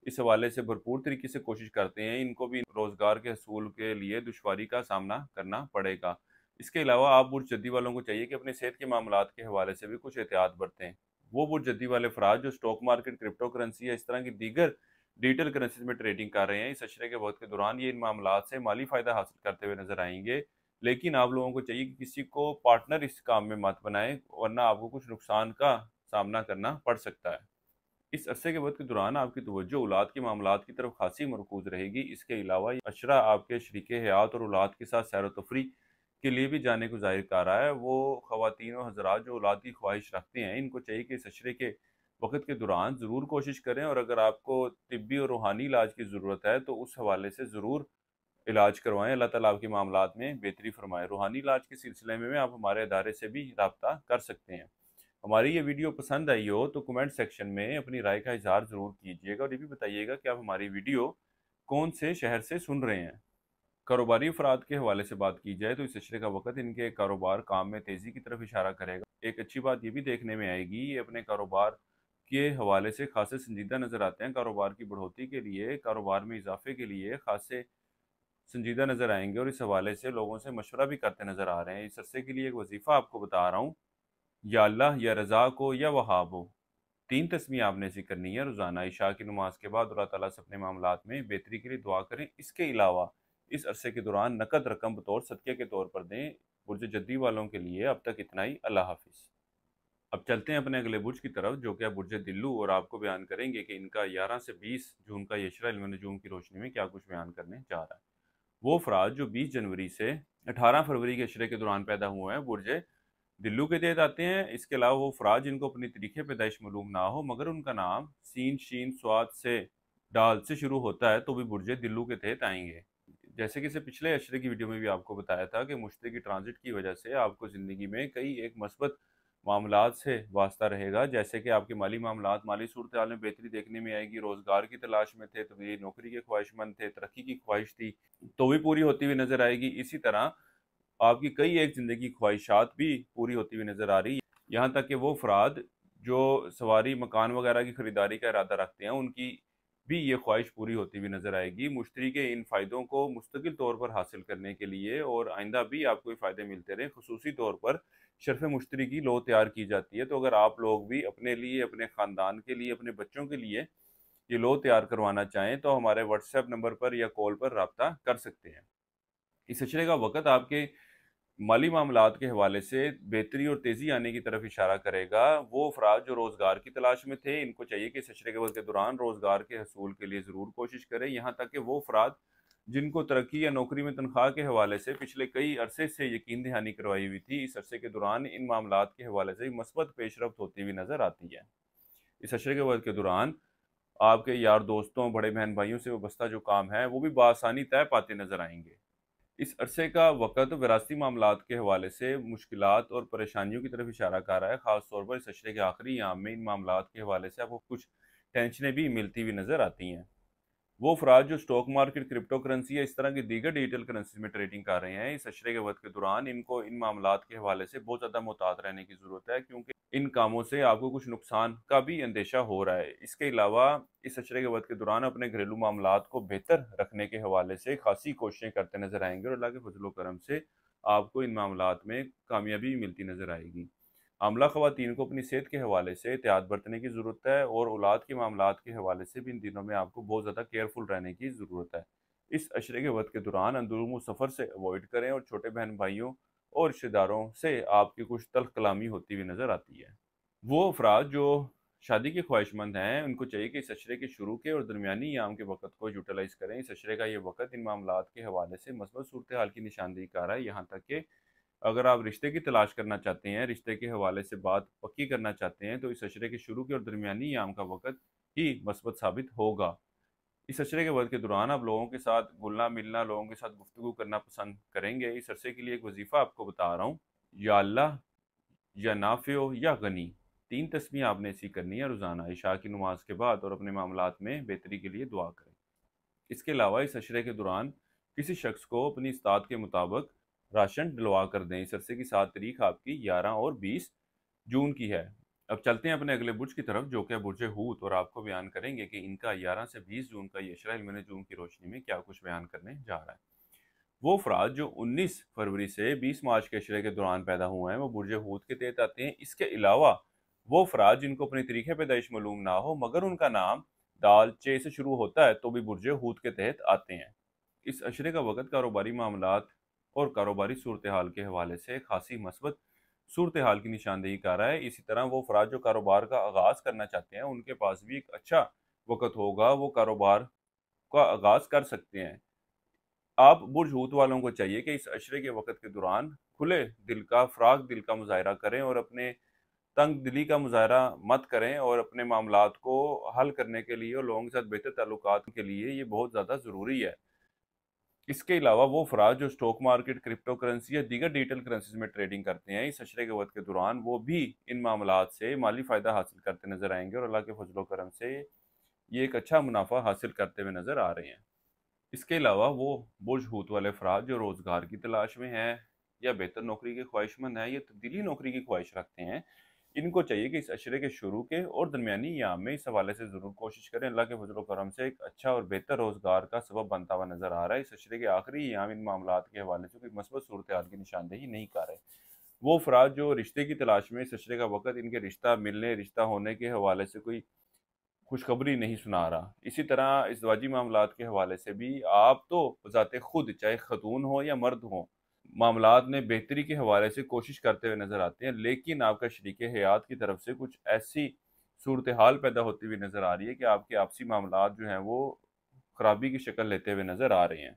इस हवाले से भरपूर तरीके से कोशिश करते हैं, इनको भी रोज़गार के हसूल के लिए दुश्वारी का सामना करना पड़ेगा। इसके अलावा आप बुर्ज जद्दी वालों को चाहिए कि अपने सेहत के मामलात के हवाले से भी कुछ एहतियात बरतें। वो बुर्ज जद्दी वाले अफराद जो स्टॉक मार्केट, क्रिप्टो करेंसी या इस तरह की दीगर डिजिटल करेंसीज में ट्रेडिंग कर रहे हैं, इस अशरे के वक़्त के दौरान ये इन मामलात से माली फ़ायदा हासिल करते हुए नज़र आएंगे। लेकिन आप लोगों को चाहिए कि किसी को पार्टनर इस काम में मत बनाएं, वरना आपको कुछ नुकसान का सामना करना पड़ सकता है। इस अरसे के वक्त के दौरान आपकी तवज्जो औलाद के मामलात की तरफ खासी मरकूज रहेगी। इसके अलावा ये अशरा आपके शरीके हयात और औलाद के साथ सैर तफरी के लिए भी जाने को ज़ाहिर कर रहा है। वो ख़वातीन और हज़रात जो औलाद की ख्वाहिश रखते हैं, इनको चाहिए कि इस अशरे के वक़्त के दौरान ज़रूर कोशिश करें, और अगर आपको तिब्बी और रूहानी इलाज की ज़रूरत है तो उस हवाले से ज़रूर इलाज करवाएँ। अल्लाह ताला आपके मामलात में बेहतरी फरमाए। रूहानी इलाज के सिलसिले में आप हमारे इदारे से भी राब्ता कर सकते हैं। हमारी ये वीडियो पसंद आई हो तो कमेंट सेक्शन में अपनी राय का इज़हार ज़रूर कीजिएगा, और ये भी बताइएगा कि आप हमारी वीडियो कौन से शहर से सुन रहे हैं। कारोबारी अफराद के हवाले से बात की जाए तो इस अशरे का वक़्त इनके कारोबार काम में तेज़ी की तरफ इशारा करेगा। एक अच्छी बात ये भी देखने में आएगी, ये अपने कारोबार के हवाले से खासे संजीदा नज़र आते हैं। कारोबार की बढ़ोतरी के लिए, कारोबार में इजाफे के लिए खासे संजीदा नज़र आएंगे, और इस हवाले से लोगों से मशवरा भी करते नज़र आ रहे हैं। इस अरसे के लिए एक वजीफ़ा आपको बता रहा हूँ, या अल्लाह या रज़ा को या वहाब हो, 3 तस्बीह आपने ऐसी करनी है रोज़ाना। इशा की नमाज के बाद अल्लाह ताला से अपने मामलात में बेहतरी के लिए दुआ करें। इसके अलावा इस अरसे के दौरान नकद रकम बतौर सदक़े के तौर पर दें। बुर्ज जद्दी वालों के लिए अब तक इतना ही। अल्लाह हाफ़िज़। अब चलते हैं अपने अगले बुर्ज की तरफ, जो कि है बुर्ज दिल्लू, और आपको बयान करेंगे कि इनका 11 से 20 जून का ये इशरा इल्म नजूम की रोशनी में क्या कुछ बयान करने जा रहा है। वो अफराद जो 20 जनवरी से 18 फरवरी के अशरे के दौरान पैदा हुए हैं, बुर्ज दिल्लू के तहत आते हैं। इसके अलावा वो अफराद जिनको अपनी तरीक़े पैदाइश मालूम ना हो, मगर उनका नाम सीन, शीन, स्वाद से, डाल से शुरू होता है, तो भी बुर्ज दिल्लू के तहत आएंगे। जैसे कि इसे पिछले अशरे की वीडियो में भी आपको बताया था कि मुश्तरी की ट्रांजिट की वजह से आपको ज़िंदगी में कई एक मस्बत मामलात से वास्ता रहेगा। जैसे कि आपके माली मामलात, माली सूरत हाल में बेहतरी देखने में आएगी। रोज़गार की तलाश में थे तो ये नौकरी के ख्वाहिशमंद थे, तरक्की की ख्वाहिश थी तो भी पूरी होती हुई नज़र आएगी। इसी तरह आपकी कई एक ज़िंदगी ख्वाहिशात भी पूरी होती हुई नज़र आ रही है। यहाँ तक कि वो अफराद जो सवारी, मकान वगैरह की ख़रीदारी का इरादा रखते हैं, उनकी भी ये ख्वाहिश पूरी होती हुई नज़र आएगी। मुश्तरी के इन फ़ायदों को मुस्तकिल तौर पर हासिल करने के लिए और आइंदा भी आपको ये फ़ायदे मिलते रहें, ख़ुसूसी तौर पर शर्फ़ मुश्तरी की लो तैयार की जाती है। तो अगर आप लोग भी अपने लिए, अपने ख़ानदान के लिए, अपने बच्चों के लिए ये लो तैयार करवाना चाहें तो हमारे व्हाट्सएप नंबर पर या कॉल पर रब्ता कर सकते हैं। इस सिलसिले का वक़्त आपके माली मामलात के हवाले से बेहतरी और तेज़ी आने की तरफ इशारा करेगा। वो अफराद जो रोज़गार की तलाश में थे, इनको चाहिए कि इस अशरे के वक़्त के दौरान रोज़गार के हसूल के लिए ज़रूर कोशिश करें। यहाँ तक कि वो अफराद जिनको तरक्की या नौकरी में तनख्वाह के हवाले से पिछले कई अरसे से यकीन दहानी करवाई हुई थी, इस अरसे के दौरान इन मामलात के हवाले से मस्बत पेशरफ्त होती हुई नज़र आती है। इस अशरे के वक़्त के दौरान आपके यार दोस्तों, बड़े बहन भाइयों से वाबस्ता जो काम है, वो भी बआसानी तय पाते नज़र आएंगे। इस अरसे का वक़्त विरासती मामलात के हवाले से मुश्किलात और परेशानियों की तरफ इशारा कर रहा है। ख़ास तौर पर इस अशरे के आखिरी अयाम में इन मामलात के हवाले से आपको कुछ टेंशनें भी मिलती हुई नज़र आती हैं। वो अफराद जो स्टॉक मार्केट, क्रिप्टो करेंसी या इस तरह की दीगर डिजिटल करेंसी में ट्रेडिंग कर रहे हैं, इस अशरे के वक़्त के दौरान इनको इन मामलात के हवाले से बहुत ज़्यादा मुहतात रहने की ज़रूरत है, क्योंकि इन कामों से आपको कुछ नुकसान का भी अंदेशा हो रहा है। इसके अलावा इस अशरे के वक़्त के दौरान अपने घरेलू मामलात को बेहतर रखने के हवाले से खासी कोशिशें करते नज़र आएंगे, और अल्लाह के फजल व करम से आपको इन मामलात में कामयाबी मिलती नज़र आएगी। आमला ख़वातीन को अपनी सेहत के हवाले से एहतियात बरतने की ज़रूरत है और औलाद के मामलात के हवाले से भी इन दिनों में आपको बहुत ज़्यादा केयरफुल रहने की ज़रूरत है। इस अशरे के वक़्त के दौरान अंदरूनी सफ़र से अवॉइड करें और छोटे बहन भाइयों और रिश्तेदारों से आपकी कुछ तल्ख़ कलामी होती हुई नज़र आती है। वो अफ़राद जो शादी के ख्वाहिशमंद हैं, उनको चाहिए कि इस अशरे के शुरू के और दरमियानी याम के वक़्त को यूटिलाइज़ करें। इस अशरे का ये वक़्त इन मामलात के हवाले से मस्बत सूरत-ए-हाल की निशानदेही कर रहा है, यहाँ तक कि अगर आप रिश्ते की तलाश करना चाहते हैं, रिश्ते के हवाले से बात पक्की करना चाहते हैं, तो इस अशरे के शुरू के और दरमियानी याम का वक़्त ही मस्बत साबित होगा। इस अशरे के वक़्त के दौरान आप लोगों के साथ घुलना-मिलना, लोगों के साथ गुफ्तगू करना पसंद करेंगे। इस अरसे के लिए एक वज़ीफ़ा आपको बता रहा हूँ, या अल्लाह, या नाफ़िओ, या गनी। 3 तस्बीह आपने ऐसी करनी है रोज़ाना इशा की नमाज़ के बाद और अपने मामलात में बेहतरी के लिए दुआ करें। इसके अलावा इस अशरे के दौरान किसी शख्स को अपनी इस्तात के मुताबिक राशन डलवा कर दें। इस अरसे की 7 तारीख आपकी 11 और 20 जून की है। अब चलते हैं अपने अगले बुर्ज की तरफ, जो कि है बुर्ज हूत, और आपको बयान करेंगे कि इनका 11 से 20 जून का ये अशरा इल्म नजूम की रोशनी में क्या कुछ बयान करने जा रहा है। वो अफराद जो 19 फरवरी से 20 मार्च के अशरे के दौरान पैदा हुए हैं, वो बुर्ज हूत के तहत आते हैं। इसके अलावा वो अफराद जिनको अपनी तारीख़ पैदाइश मालूम ना हो मगर उनका नाम दाल चे से शुरू होता है, तो भी बुर्ज हूत के तहत आते हैं। इस अशरे का वक़्त कारोबारी मामलात और कारोबारी सूरत-ए-हाल के हवाले से खासी मस्बत सूरत-ए-हाल की निशानदेही कर रहा है। इसी तरह वो अफराद जो कारोबार का आगाज़ करना चाहते हैं, उनके पास भी एक अच्छा वक़्त होगा, वो कारोबार का आगाज़ कर सकते हैं। आप बुर्ज हूत वालों को चाहिए कि इस अशरे के वक़्त के दौरान खुले दिल का, फ़राग दिल का मुज़ाहिरा करें और अपने तंग दिली का मुज़ाहिरा मत करें, और अपने मामलात को हल करने के लिए और लोगों के साथ बेहतर ताल्लुकात के लिए ये बहुत ज़्यादा ज़रूरी है। इसके अलावा वो अफराद जो स्टॉक मार्केट, क्रिप्टो करेंसी या दीगर डिजिटल करेंसीज में ट्रेडिंग करते हैं, इस अशरे के वक़्त के दौरान वो भी इन मामलात से माली फ़ायदा हासिल करते नज़र आएंगे और अल्लाह के फजल करम से ये एक अच्छा मुनाफा हासिल करते हुए नज़र आ रहे हैं। इसके अलावा वो बोझ हूत वाले अफराद जो रोज़गार की तलाश में हैं, या बेहतर नौकरी के ख्वाहिशमंद हैं, या तब्दीली नौकरी की ख्वाहिश रखते हैं, इनको चाहिए कि इस अशरे के शुरू के और दरमियानी याम में इस हवाले से ज़रूर कोशिश करें। अल्लाह के फजल करम से एक अच्छा और बेहतर रोज़गार का सबब बनता हुआ नज़र आ रहा है। इस अशरे के आखिरी याम इन मामलात के हवाले से कोई मस्बत सूरत हाल की निशानदेही नहीं कर रहे। वो अफराद जो रिश्ते की तलाश में इस अशरे का वक़्त इनके रिश्ता मिलने, रिश्ता होने के हवाले से कोई खुशखबरी नहीं सुना रहा। इसी तरह इज़्वाजी मामलात के हवाले से भी आप तो बज़ाते खुद, चाहे ख़तून हो या मर्द हों, मामलात में बेहतरी के हवाले से कोशिश करते हुए नज़र आते हैं, लेकिन आपका शरीके हयात की तरफ से कुछ ऐसी सूरत-ए-हाल पैदा होती हुई नज़र आ रही है कि आपके आपसी मामलात जो हैं वो ख़राबी की शक्ल लेते हुए नज़र आ रहे हैं।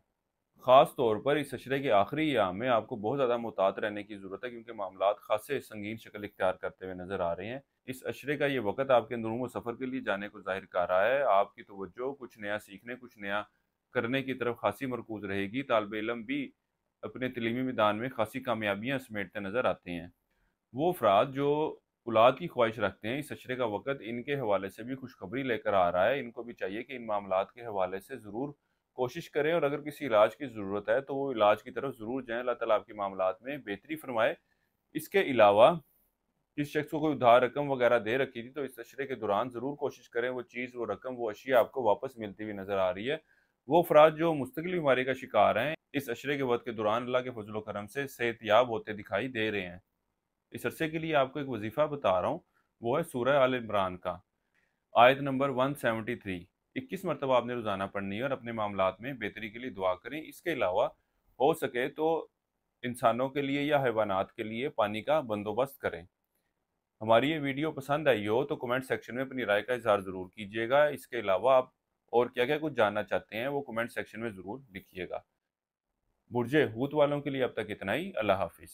ख़ास तौर पर इस अशरे के आखिरी अय्याम में आपको बहुत ज़्यादा मुहतात रहने की ज़रूरत है, क्योंकि मामलात ख़ासे संगीन शक्ल इख्तियार करते हुए नज़र आ रहे हैं। इस अशरे का ये वक़्त आपके अंदरूनी सफ़र के लिए जाने को ज़ाहिर कर रहा है। आपकी तवज्जो कुछ नया सीखने, कुछ नया करने की तरफ ख़ासी मरकूज़ रहेगी। तालिब इल्म भी अपने तलीमी मैदान में ख़ासी कामयाबियाँ समेटते नज़र आते हैं। वो अफराद जो औलाद की ख्वाहिश रखते हैं, इस अशरे का वक़्त इनके हवाले से भी खुशखबरी लेकर आ रहा है। इनको भी चाहिए कि इन मामलात के हवाले से ज़रूर कोशिश करें, और अगर किसी इलाज की ज़रूरत है तो वो इलाज की तरफ ज़रूर जाएँ। अल्लाह ताला आपके मामलात में बेहतरी फ़रमाए। इसके अलावा जिस शख्स को कोई उधार रकम वगैरह दे रखी थी, तो इस अशरे के दौरान ज़रूर कोशिश करें वो चीज़, वो रकम, वो अशिया आपको वापस मिलती हुई नज़र आ रही है। वो अफराद जो मुस्तकिल बीमारी का शिकार हैं, इस अशरे के वक़्त के दौरान अल्लाह के फज़ल व करम से सेहतयाब होते दिखाई दे रहे हैं। इस अरसे के लिए आपको एक वजीफ़ा बता रहा हूँ, वो है सूरह आल इमरान का आयत नंबर 173। 21 मरतबा आपने रोज़ाना पढ़नी है और अपने मामलात में बेहतरी के लिए दुआ करें। इसके अलावा हो सके तो इंसानों के लिए या हैवानात के लिए पानी का बंदोबस्त करें। हमारी ये वीडियो पसंद आई हो तो कमेंट सेक्शन में अपनी राय का इज़हार ज़रूर कीजिएगा। इसके अलावा आप और क्या-क्या कुछ जानना चाहते हैं, वो कमेंट सेक्शन में ज़रूर लिखिएगा। बुर्जे हूत वालों के लिए अब तक इतना ही। अल्लाह हाफ़िज़।